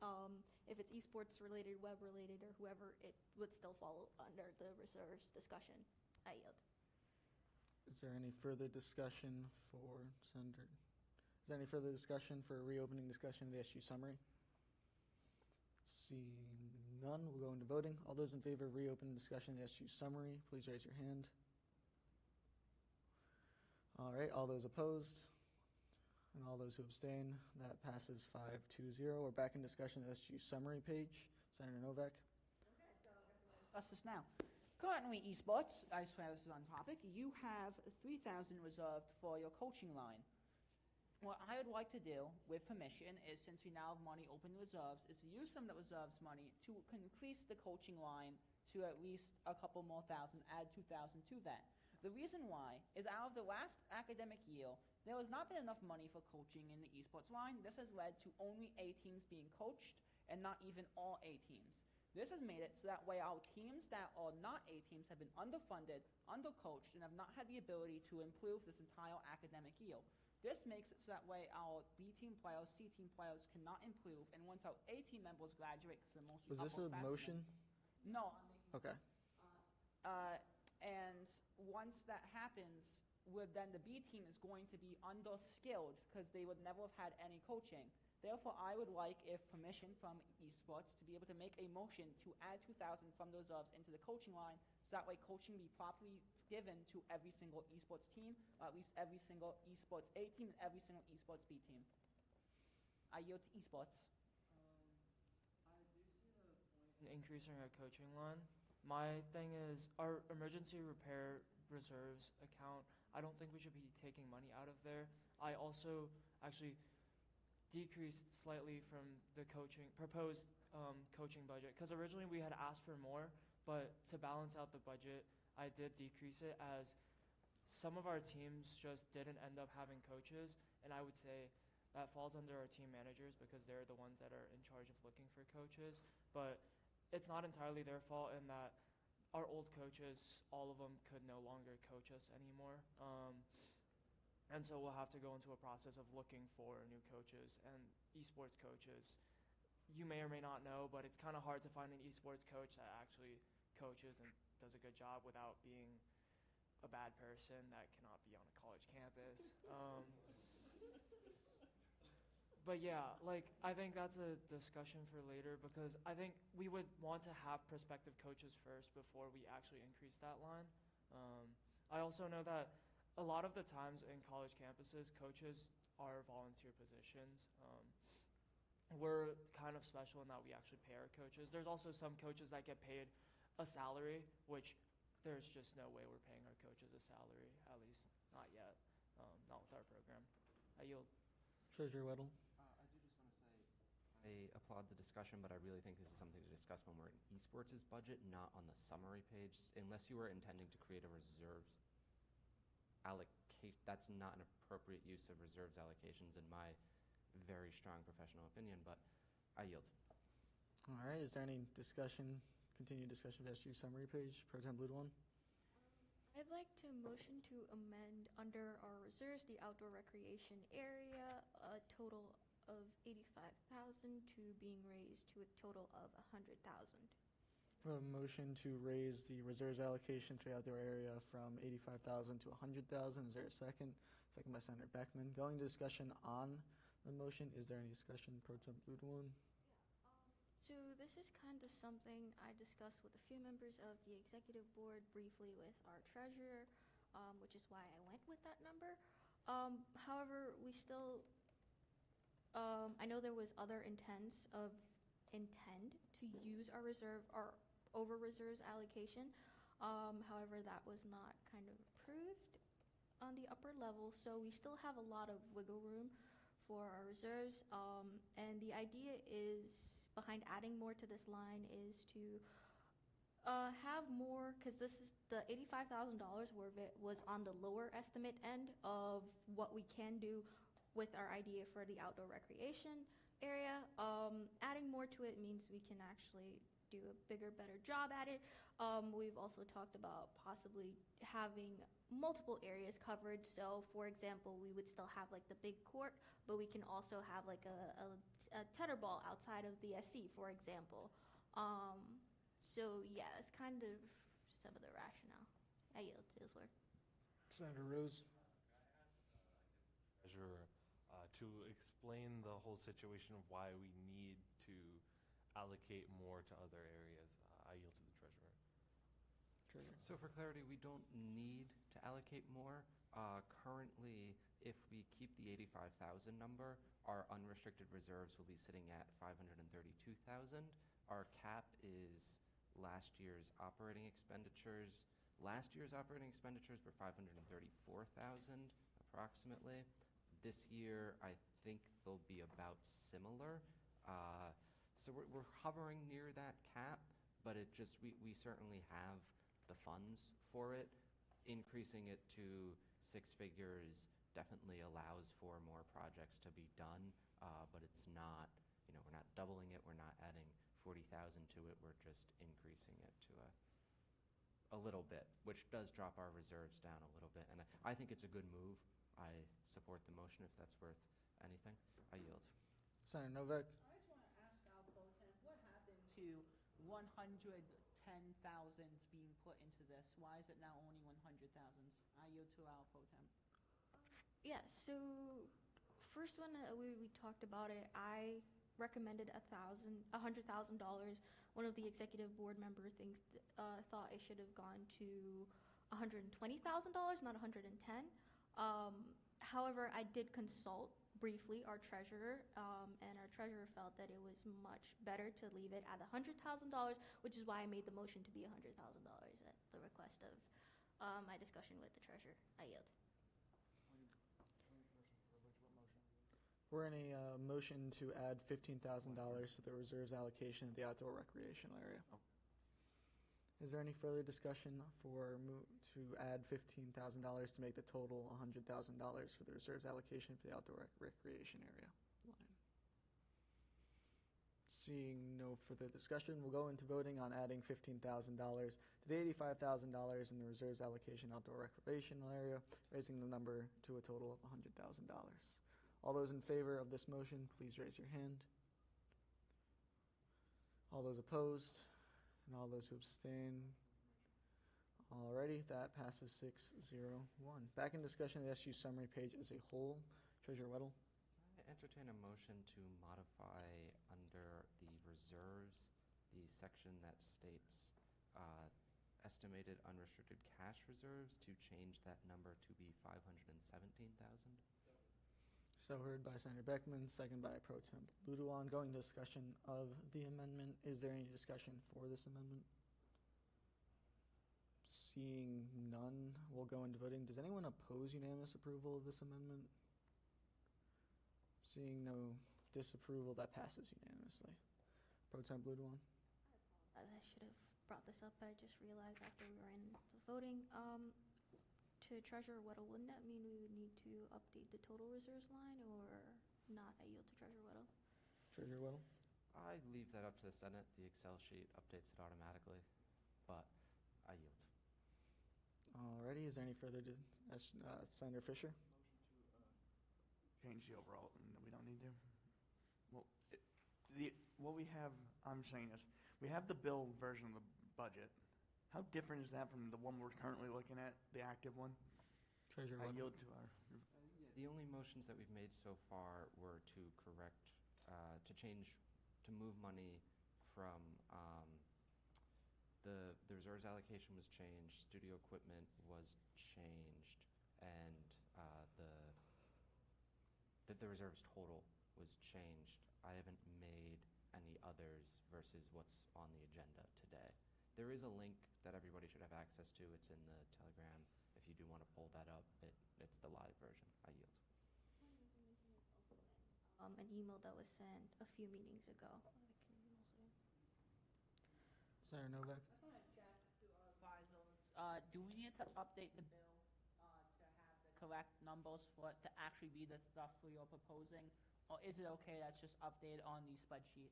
If it's esports related, web related, or whoever, it would still fall under the reserves discussion. I yield. Is there any further discussion for Senator? Is there any further discussion for a reopening discussion of the SU summary? Seeing none, we'll go into voting. All those in favor of reopening discussion of the SU summary, please raise your hand. All right, all those opposed and all those who abstain, that passes 5-0. We're back in discussion of the SU summary page. Senator Novak. Okay, so I guess I'm going to discuss this now. Currently, esports, I swear this is on topic, you have 3,000 reserved for your coaching line. What I would like to do, with permission, is since we now have money open reserves, is to use some of that reserves money to increase the coaching line to at least a couple more thousand, add 2,000 to that. The reason why is out of the last academic year, there has not been enough money for coaching in the esports line. This has led to only A teams being coached and not even all A teams. This has made it so that way our teams that are not A teams have been underfunded, undercoached, and have not had the ability to improve this entire academic year. This makes it so that way our B team players, C team players cannot improve, and once our A team members graduate, because they're mostly Was this a motion? No, I'm making. Okay. And once that happens, then the B team is going to be underskilled because they would never have had any coaching. Therefore, I would like, if permission from esports, to be able to make a motion to add 2,000 from the reserves into the coaching line, so that way coaching be properly given to every single esports team, or at least every single esports A team and every single esports B team. I yield to esports. I do see the point in increasing our coaching line. My thing is, our emergency repair reserves account, I don't think we should be taking money out of there. I also actually decreased slightly from the proposed coaching budget, because originally we had asked for more, but to balance out the budget, I did decrease it, as some of our teams just didn't end up having coaches, and I would say that falls under our team managers because they're the ones that are in charge of looking for coaches. But it's not entirely their fault in that our old coaches, all of them could no longer coach us anymore. And so we'll have to go into a process of looking for new coaches and esports coaches. You may or may not know, but it's kind of hard to find an esports coach that actually coaches and does a good job without being a bad person that cannot be on a college campus. But yeah, like, I think that's a discussion for later, because I think we would want to have prospective coaches first before we actually increase that line. I also know that a lot of the times in college campuses, coaches are volunteer positions. We're kind of special in that we actually pay our coaches. There's also some coaches that get paid a salary, which there's just no way we're paying our coaches a salary, at least not yet, not with our program. I yield. Treasurer Weddle. I do just want to say I applaud the discussion, but I really think this is something to discuss when we're in esports' budget, not on the summary page. Unless you are intending to create a reserves allocate, that's not an appropriate use of reserves allocations in my very strong professional opinion, but I yield. All right, is there any discussion, continued discussion of SU summary page, Pro Tem Blue one? I'd like to motion to amend under our reserves, the outdoor recreation area, a total of 85,000 to being raised to a total of 100,000. A motion to raise the reserves allocation to the outdoor area from 85,000 to 100,000. Is there a second? Second by Senator Beckman. Going to discussion on the motion. Is there any discussion, Pro Tem Blue one? So this is kind of something I discussed with a few members of the executive board, briefly with our treasurer, which is why I went with that number. However, we still, I know there was other intend to use our reserve, our over reserves allocation. However, that was not kind of approved on the upper level, so we still have a lot of wiggle room for our reserves. And the idea is, behind adding more to this line, is to have more, because the $85,000 was on the lower estimate end of what we can do with our idea for the outdoor recreation area. Adding more to it means we can actually do a bigger, better job at it. We've also talked about possibly having multiple areas covered. So, for example, we would still have like the big court, but we can also have like a tetherball outside of the SC, for example. So yeah, that's kind of some of the rationale. I yield to the floor. Senator Rose. Treasurer, to explain the whole situation of why we need to allocate more to other areas. I yield to the treasurer. So for clarity, we don't need to allocate more. Currently, if we keep the 85,000 number, our unrestricted reserves will be sitting at 532,000. Our cap is last year's operating expenditures. Last year's operating expenditures were 534,000 approximately. This year, I think they'll be about similar. So we're hovering near that cap, but it just we certainly have the funds for it. Increasing it to 6 figures definitely allows for more projects to be done, but it's not, we're not doubling it, we're not adding 40,000 to it, we're just increasing it to a little bit, which does drop our reserves down a little bit. And I think it's a good move. I support the motion if that's worth anything. I yield. Senator Novak. I just want to ask Al Pro Tem, what happened to 110,000 being put into this? Why is it now only 100,000? I yield to Al Pro Tem. Yeah, so first one, we talked about it. I recommended $100,000. One of the executive board member thought it should have gone to $120,000, not 110. However, I did consult briefly our treasurer, and our treasurer felt that it was much better to leave it at $100,000, which is why I made the motion to be $100,000 at the request of my discussion with the treasurer. I yield. We're in a motion to add $15,000 to the reserves allocation of the outdoor recreational area. Is there any further discussion to add $15,000 to make the total $100,000 for the reserves allocation for the outdoor recreation area line? Seeing no further discussion, we'll go into voting on adding $15,000 to the $85,000 in the reserves allocation outdoor recreational area, raising the number to a total of $100,000. All those in favor of this motion, please raise your hand. All those opposed, and all those who abstain. Alrighty, that passes 6-0-1. Back in discussion of the SU summary page as a whole. Treasurer Weddle. I entertain a motion to modify under the reserves the section that states estimated unrestricted cash reserves to change that number to be 517,000. So heard by Senator Beckman, second by Pro Temp Ludewan. Going to discussion of the amendment. Is there any discussion for this amendment? Seeing none, we'll go into voting. Does anyone oppose unanimous approval of this amendment? Seeing no disapproval, that passes unanimously. Pro Temp Ludewan. I should have brought this up, but I just realized after we were in the voting. To Treasurer Weddle, wouldn't that mean we would need to update the total reserves line or not? I yield to Treasurer Weddle. Treasurer Weddle. I leave that up to the Senate. The Excel sheet updates it automatically, but I yield. Alrighty, is there any further Senator Fisher? Change the overall, we don't need to. Well, what we have, I'm saying this, we have the bill version of the budget. How different is that from the one we're currently looking at, the active one? Treasurer I Weddle. yield to our... The only motions that we've made so far were to correct, to move money from the reserves allocation was changed, studio equipment was changed, and the reserves total was changed. I haven't made any others versus what's on the agenda today. There is a link that everybody should have access to. It's in the Telegram. If you do want to pull that up, it's the live version. I yield. An email that was sent a few meetings ago. Senator Novak. I just want to check to our advisors. do we need to update the bill to have the correct numbers for it to actually be the stuff we are proposing? Or is it okay that's just updated on the spreadsheet?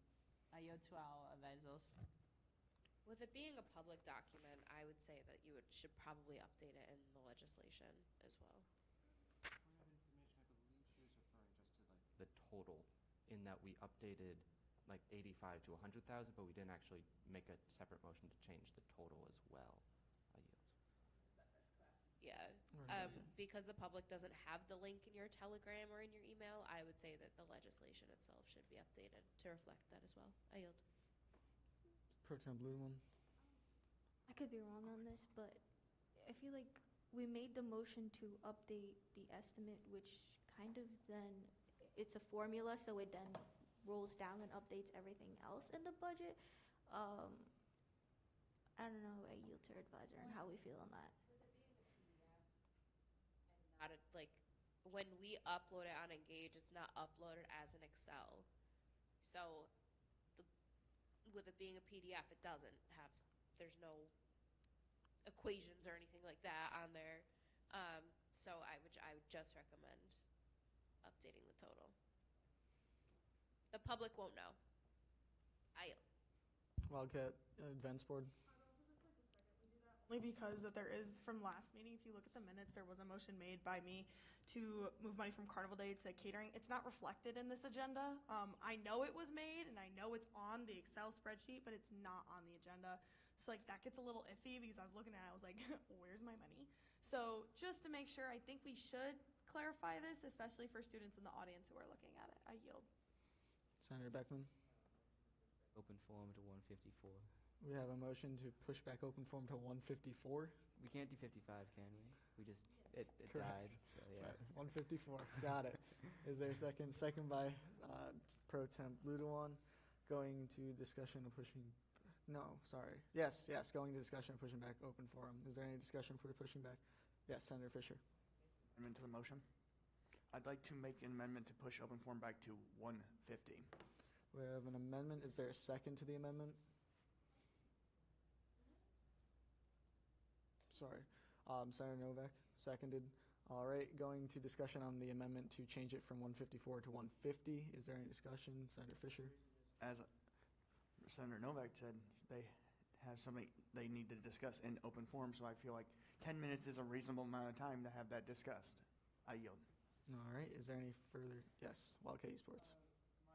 I yield to our advisors. With it being a public document, I would say that you should probably update it in the legislation as well. Point of information, I believe she was referring just to like the total, in that we updated like 85 to 100,000, but we didn't actually make a separate motion to change the total as well. I yield. Yeah, because the public doesn't have the link in your telegram or in your email, I would say that the legislation itself should be updated to reflect that as well. I yield. Pro Tem Blumen. I could be wrong on this, but I feel like we made the motion to update the estimate, which kind of then, it's a formula, so it then rolls down and updates everything else in the budget. I don't know, I yield to our advisor and how we feel on that. Not like when we upload it on Engage, it's not uploaded as an Excel. So with it being a PDF, it doesn't have, there's no equations or anything like that on there. So I would just recommend updating the total. The public won't know. Wildcat Events Board. Only because that there is, from last meeting, if you look at the minutes, there was a motion made by me to move money from Carnival Day to catering. It's not reflected in this agenda. I know it was made, and I know it's on the Excel spreadsheet, but it's not on the agenda. So like that gets a little iffy because I was looking at it, I was like, where's my money? So just to make sure, I think we should clarify this, especially for students in the audience who are looking at it. I yield. Senator Beckman. Open forum to 154. We have a motion to push back open forum to 154. We can't do 55, can we? We just, it Correct. died, so yeah. 154, got it. Is there a second? Second by Pro Temp Ludewan. Going to discussion of pushing, no, sorry. Yes, going to discussion of pushing back open forum. Is there any discussion for pushing back? Yes, Senator Fisher. Amendment to the motion. I'd like to make an amendment to push open forum back to 150. We have an amendment. Is there a second to the amendment? Sorry. Senator Novak, seconded. All right, going to discussion on the amendment to change it from 154 to 150. Is there any discussion? Senator Fisher? As Senator Novak said, they have something they need to discuss in open forum, so I feel like 10 minutes is a reasonable amount of time to have that discussed. I yield. All right, is there any further? Yes, Wildcat Esports. My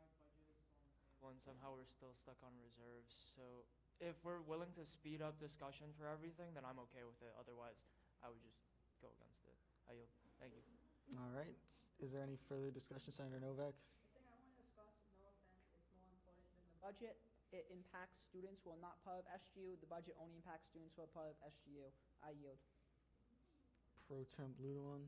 budget is still on the table, and somehow we're still stuck on reserves. So if we're willing to speed up discussion for everything, then I'm okay with it. Otherwise, I would just go against it. I yield. Thank you. All right. Is there any further discussion, Senator Novak? The thing I want to discuss, no offense, it's more important than the budget. It impacts students who are not part of SGU. The budget only impacts students who are part of SGU. I yield. Pro Temp Ludewan.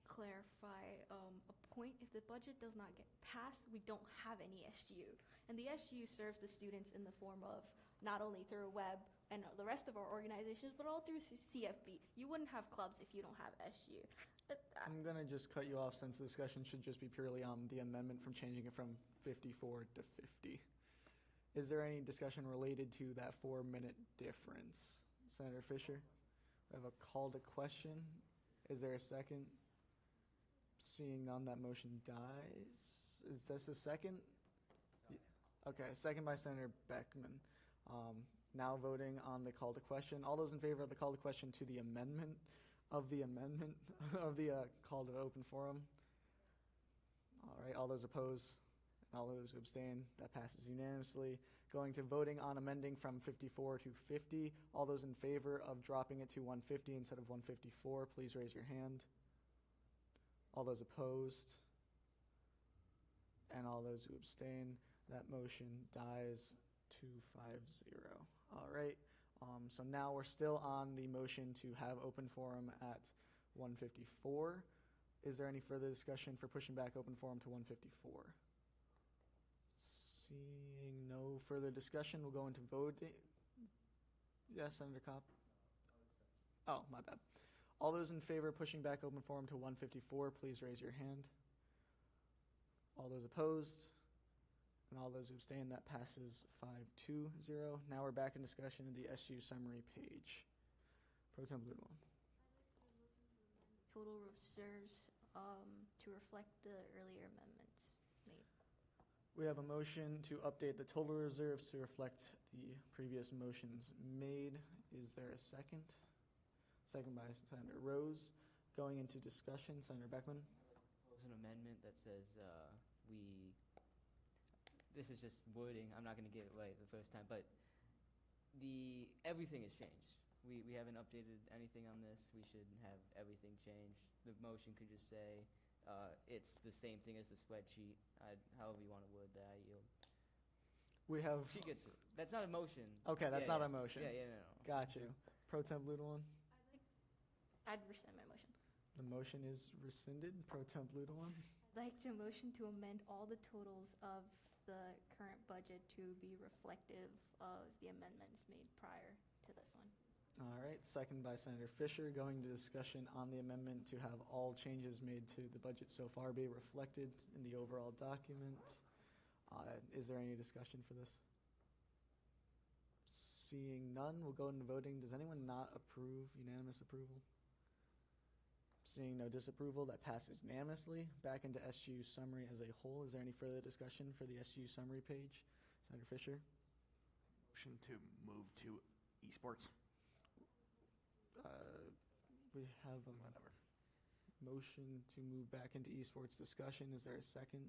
Clarify a point. If the budget does not get passed, we don't have any SGU. And the SGU serves the students in the form of not only through web and the rest of our organizations, but all through CFB. You wouldn't have clubs if you don't have SGU. I'm going to just cut you off since the discussion should just be purely on the amendment from changing it from 54 to 50. Is there any discussion related to that 4-minute difference? Senator Fisher? I have a call to question. Is there a second? Seeing none, that motion dies. Is this a second? Okay, second by Senator Beckman. Now voting on the call to question. All those in favor of the call to question to the amendment of the call to open forum? All right, all those opposed and all those who abstain, that passes unanimously. Going to voting on amending from 54 to 50. All those in favor of dropping it to 150 instead of 154, please raise your hand. All those opposed and all those who abstain, that motion dies 2-5-0. All right, so now we're still on the motion to have open forum at 154. Is there any further discussion for pushing back open forum to 154? Seeing no further discussion, we'll go into voting. Yes, Senator Kopp? Oh, my bad. All those in favor of pushing back open forum to 154, please raise your hand. All those opposed and all those who abstain, that passes 5-2-0. Now we're back in discussion of the SU summary page. Pro Tem Ludewan. Total reserves to reflect the earlier amendments made. We have a motion to update the total reserves to reflect the previous motions made. Is there a second? Second by Senator Rose. Going into discussion, Senator Beckman. Propose an amendment that says this is just wording. I'm not going to get it right the first time, but everything has changed. We haven't updated anything on this. We should have everything changed. The motion could just say it's the same thing as the spreadsheet. However you want to word that, I yield. We have. She gets it. That's not a motion. Okay, that's not a motion. Yeah, no. Got you. Pro Tem Ludewan. I'd rescind my motion. The motion is rescinded. Pro Tem Ludewan. I'd like to motion to amend all the totals of the current budget to be reflective of the amendments made prior to this one. All right, second by Senator Fisher. Going to discussion on the amendment to have all changes made to the budget so far be reflected in the overall document. Is there any discussion for this? Seeing none, we'll go into voting. Does anyone not approve? Unanimous approval? Seeing no disapproval, that passes unanimously. Back into SGU summary as a whole. Is there any further discussion for the SGU summary page? Senator Fisher? Motion to move to esports. We have a motion to move back into esports discussion. Is there a second?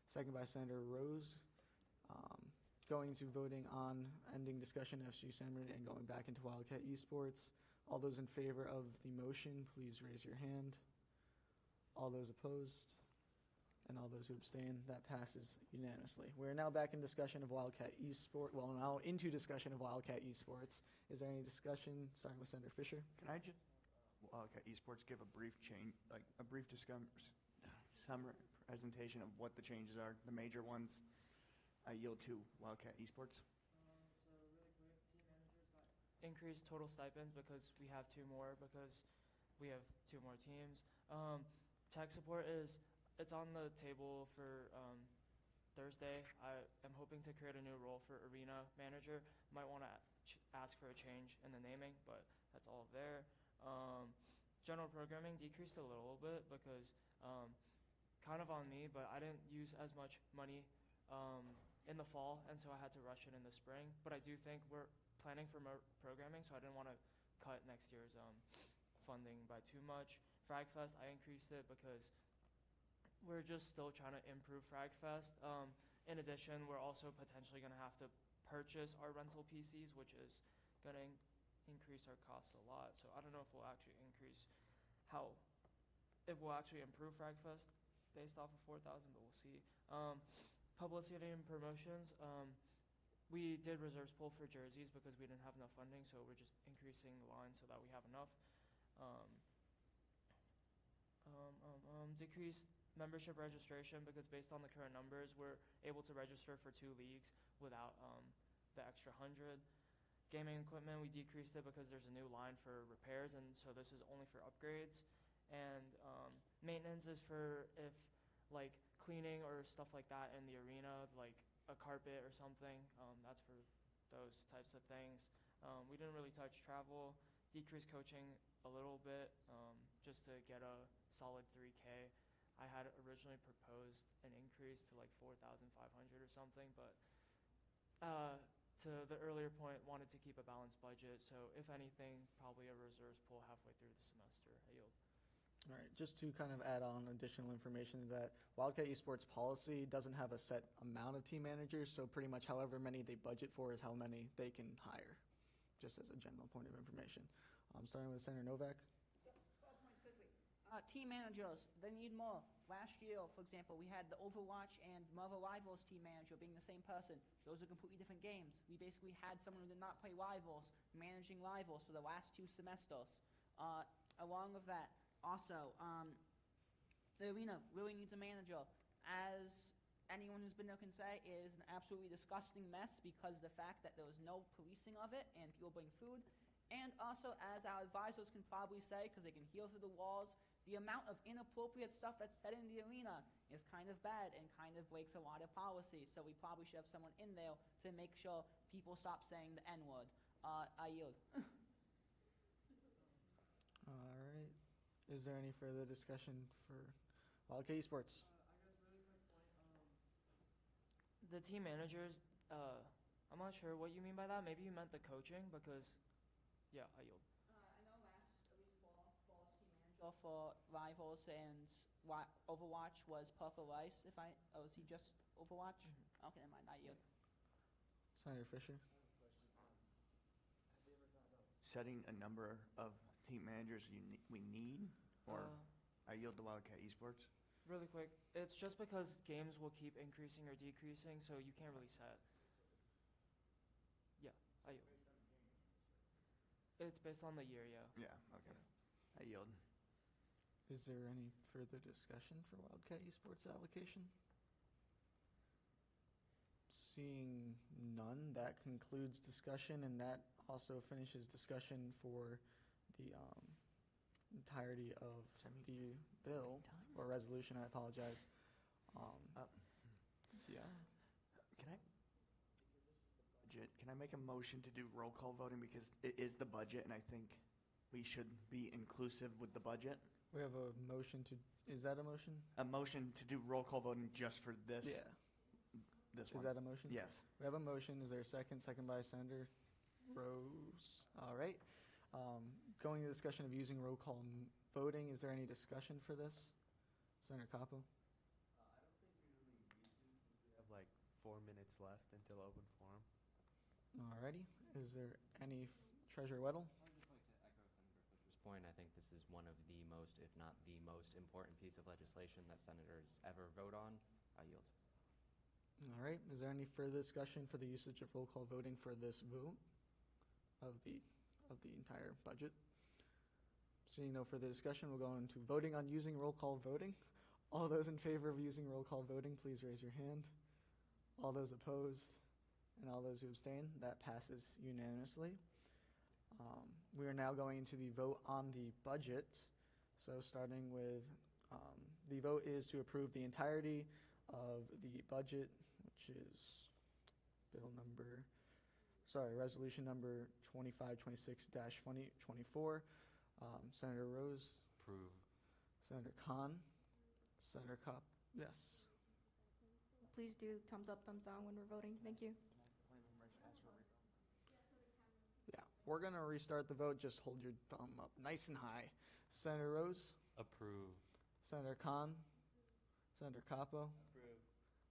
Second by Senator Rose. Going to voting on ending discussion of SGU summary and going back into Wildcat esports. All those in favor of the motion, please raise your hand. All those opposed? And all those who abstain, that passes unanimously. We're now back in discussion of Wildcat esports. Well, now into discussion of Wildcat esports. Is there any discussion? Starting with Senator Fisher. Can I just, Wildcat esports, give a brief summary presentation of what the changes are, the major ones? I yield to Wildcat esports. So really quick, team managers got increased total stipends because we have two more teams. Tech support it's on the table for Thursday. I am hoping to create a new role for arena manager. Might want to ask for a change in the naming, but that's all there. General programming decreased a little bit because kind of on me, but I didn't use as much money in the fall, and so I had to rush it in the spring. But I do think we're planning for more programming, so I didn't want to cut next year's funding by too much. FragFest, I increased it because we're just still trying to improve FragFest. In addition, we're also potentially going to have to purchase our rental PCs, which is going to increase our costs a lot. So I don't know if we'll actually improve FragFest based off of 4,000, but we'll see. Publicity and promotions, we did reserves pool for jerseys because we didn't have enough funding, so we're just increasing the line so that we have enough. Decreased membership registration because based on the current numbers, we're able to register for 2 leagues without the extra 100. Gaming equipment, we decreased it because there's a new line for repairs, and so this is only for upgrades. And maintenance is for if like cleaning or stuff like that in the arena, like a carpet or something. That's for those types of things. We didn't really touch travel. Decreased coaching a little bit just to get a solid 3K. I had originally proposed an increase to like 4,500 or something, but to the earlier point, wanted to keep a balanced budget. So if anything, probably a reserves pool halfway through the semester. I yield. All right, just to kind of add on additional information, that Wildcat esports policy doesn't have a set amount of team managers, so pretty much however many they budget for is how many they can hire, just as a general point of information. Starting with Senator Novak. 12 points quickly. Team managers, they need more. Last year, for example, we had the Overwatch and Marvel Rivals team manager being the same person. Those are completely different games. We basically had someone who did not play Rivals managing Rivals for the last 2 semesters. Along with that, also, the arena really needs a manager. As anyone who's been there can say, it is an absolutely disgusting mess because the fact that there was no policing of it and people bring food. And also, as our advisors can probably say, because they can hear through the walls, the amount of inappropriate stuff that's said in the arena is kind of bad and kind of breaks a lot of policies. So we probably should have someone in there to make sure people stop saying the N-word. I yield. Is there any further discussion for Wildcat Esports? The team managers, I'm not sure what you mean by that. Maybe you meant the coaching because, yeah, I yield. I know last, at least fall's team manager for Rivals and Overwatch was Parker Rice. Was he just Overwatch? Okay, never mind. I yield. Senator Fisher? Setting a number of team managers we need, or I yield to Wildcat Esports. Really quick, it's just because games will keep increasing or decreasing, so you can't really set. Yeah, I yield. It's based on the year, yeah. Yeah, okay. I yield. Is there any further discussion for Wildcat Esports allocation? Seeing none, that concludes discussion, and that also finishes discussion for the entirety of the bill, or resolution, I apologize. Yeah. Can I make a motion to do roll call voting because it is the budget and I think we should be inclusive with the budget? We have a motion to, is that a motion? A motion to do roll call voting just for this? Yeah. This Is one. that a motion? Yes. We have a motion. Is there a second? Second by Senator Rose. All right. Going to discussion of using roll call voting, is there any discussion for this? Senator Capo? I don't think we really need to since we have like 4 minutes left until open forum. All righty. Is there any Treasurer Weddle? I would just like to echo Senator Fisher's point. I think this is one of the most, if not the most important piece of legislation that senators ever vote on. I yield. All right. Is there any further discussion for the usage of roll call voting for this vote of the entire budget? Seeing no further discussion, we'll go into voting on using roll call voting. All those in favor of using roll call voting, please raise your hand. All those opposed and all those who abstain, that passes unanimously. We are now going into the vote on the budget. So starting with, the vote is to approve the entirety of the budget, which is resolution number 2526-2024. Senator Rose. Approve. Senator Khan. Senator Kopp. Yes. Please do thumbs up, thumbs down when we're voting. Thank you. Yeah, we're going to restart the vote. Just hold your thumb up nice and high. Senator Rose. Approve. Senator Khan. Senator Capo. Approve.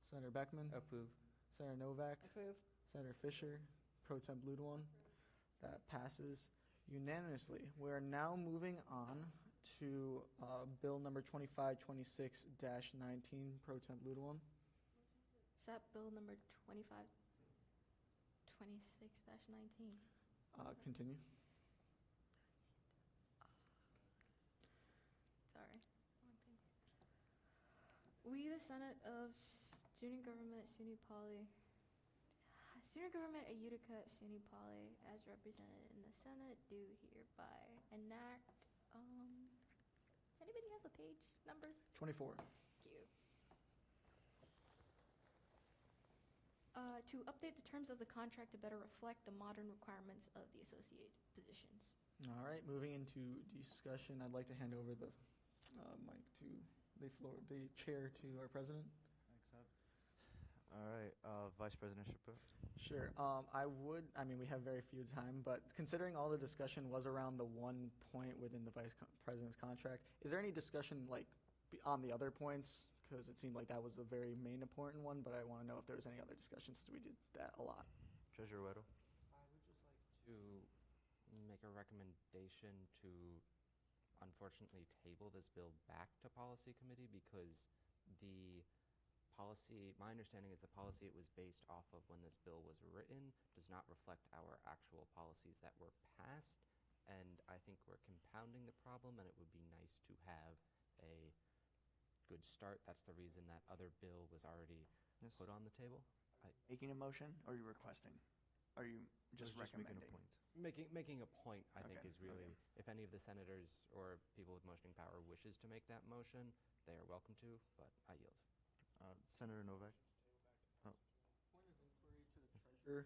Senator Beckman. Approve. Senator Novak. Approve. Senator Fisher. Pro Tem Bludwan. That passes unanimously. We are now moving on to bill number 2526-19. Pro Tem Bludwan. Is that bill number 2526-19? Continue. Sorry. One thing. We, the Senate of Student Government, SUNY Poly, Student Government at Utica, SUNY Poly, as represented in the Senate, do hereby enact, does anybody have the page number? 24. Thank you. To update the terms of the contract to better reflect the modern requirements of the associate positions. All right, moving into discussion, I'd like to hand over the mic to the chair to our president. Accept. All right, Vice President Chappelle. Sure. We have very few time, but considering all the discussion was around the one point within the Vice President's contract, is there any discussion on the other points? Because it seemed like that was the very main important one, but I want to know if there was any other discussion since we did that a lot. Treasurer Weddle. I would just like to make a recommendation to unfortunately table this bill back to policy committee because the policy, my understanding is the policy it was based off of when this bill was written does not reflect our actual policies that were passed, and I think we're compounding the problem, and it would be nice to have a good start. That's the reason that other bill was already put on the table. Making a motion, or are you requesting? Are you just recommending? Making a point, I think, Okay, is really, if any of the senators or people with motioning power wishes to make that motion, they are welcome to, but I yield. Senator Novak. Point of inquiry to the Sure.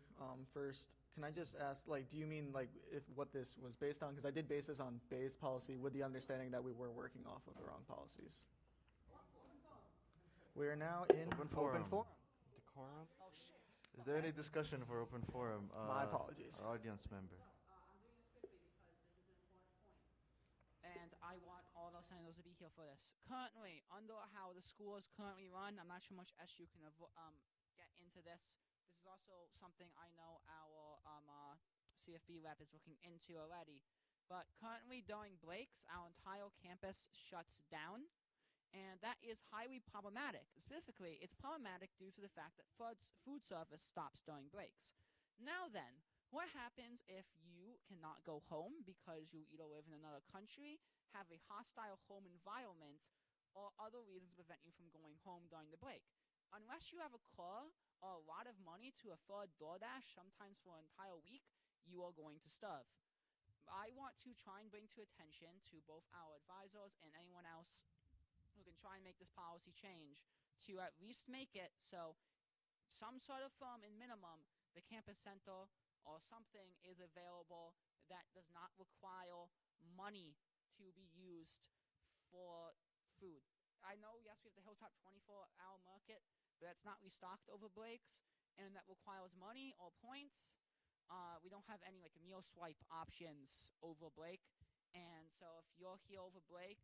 First, can I just ask, like, do you mean like if what this was based on? Because I did base this on base policy with the understanding that we were working off of the wrong policies. We are now in Open forum. Decorum? Oh, shit. Is there any discussion for open forum? My apologies. Our audience member. I'm doing this quickly because this is an important point. And I want all those senators to be here for this. Currently, under how the school is currently run, I'm not sure much SU can get into this. This is also something I know our CFB rep is looking into already. But currently, during breaks, our entire campus shuts down. And that is highly problematic. Specifically, it's problematic due to the fact that food service stops during breaks. Now then, what happens if you cannot go home because you either live in another country, have a hostile home environment, or other reasons prevent you from going home during the break? Unless you have a car or a lot of money to afford DoorDash, sometimes for an entire week, you are going to starve. I want to try and bring to attention to both our advisors and anyone else who can try and make this policy change to at least make it so some sort of firm in minimum, the campus center or something is available that does not require money to be used for food. I know, yes, we have the Hilltop 24-hour market, but that's not restocked over breaks, and that requires money or points. We don't have any like meal swipe options over break, and so if you're here over break,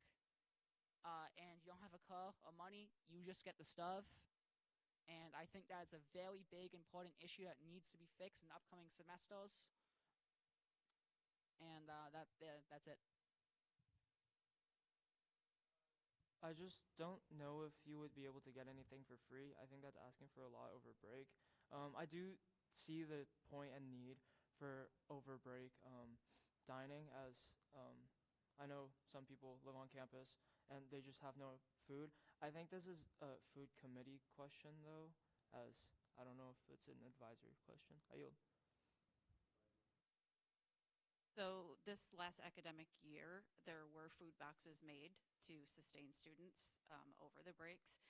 and you don't have a car or money, you just get the stuff. And I think that's a very big, important issue that needs to be fixed in upcoming semesters. And that's it. I just don't know if you would be able to get anything for free. I think that's asking for a lot over break. I do see the point and need for over break dining, as I know some people live on campus and they just have no food. I think this is a food committee question, though, as I don't know if it's an advisory question. I yield. So this last academic year, there were food boxes made to sustain students over the breaks,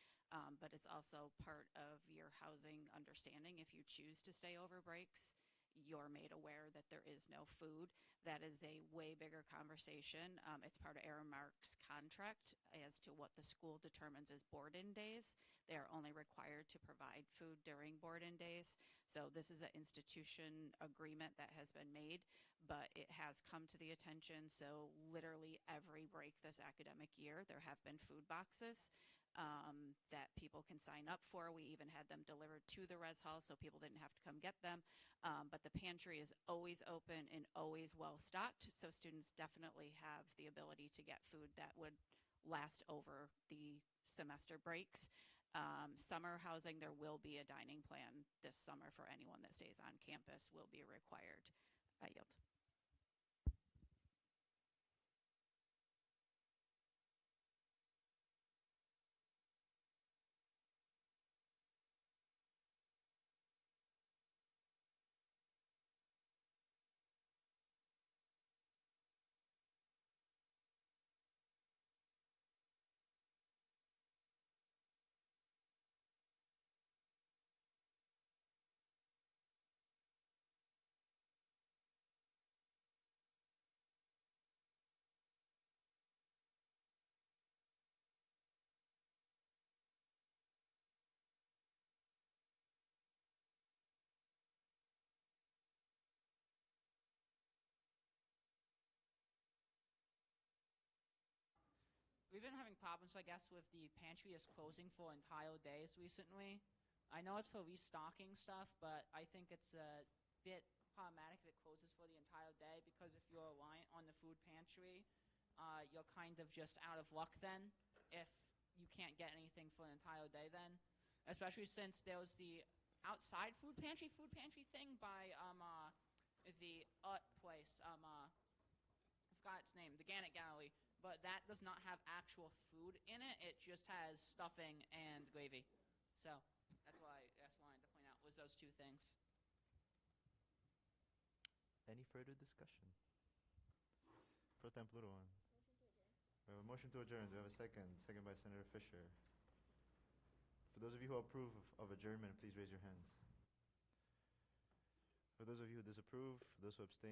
but it's also part of your housing understanding. If you choose to stay over breaks, you're made aware that there is no food. That is a way bigger conversation. It's part of Aramark's contract as to what the school determines as board-in days. They are only required to provide food during board-in days. So this is an institution agreement that has been made, but it has come to the attention. So literally every break this academic year, there have been food boxes that people can sign up for. We even had them delivered to the res hall so people didn't have to come get them. But the pantry is always open and always well stocked, so students definitely have the ability to get food that would last over the semester breaks. Summer housing, there will be a dining plan this summer for anyone that stays on campus, will be required. I yield. We've been having problems, I guess, with the pantry is closing for entire days recently. I know it's for restocking stuff, but I think it's a bit problematic if it closes for the entire day, because if you're reliant on the food pantry, you're kind of just out of luck then if you can't get anything for an entire day then. Especially since there was the outside food pantry thing by the place. I forgot its name, the Gannett Gallery. But that does not have actual food in it. It just has stuffing and gravy. So that's why I wanted to point out was those two things. Any further discussion? Pro Temp Ludowan. We have a motion to adjourn. Do we have a second? Second by Senator Fisher. For those of you who approve of adjournment, please raise your hands. For those of you who disapprove, for those who abstain,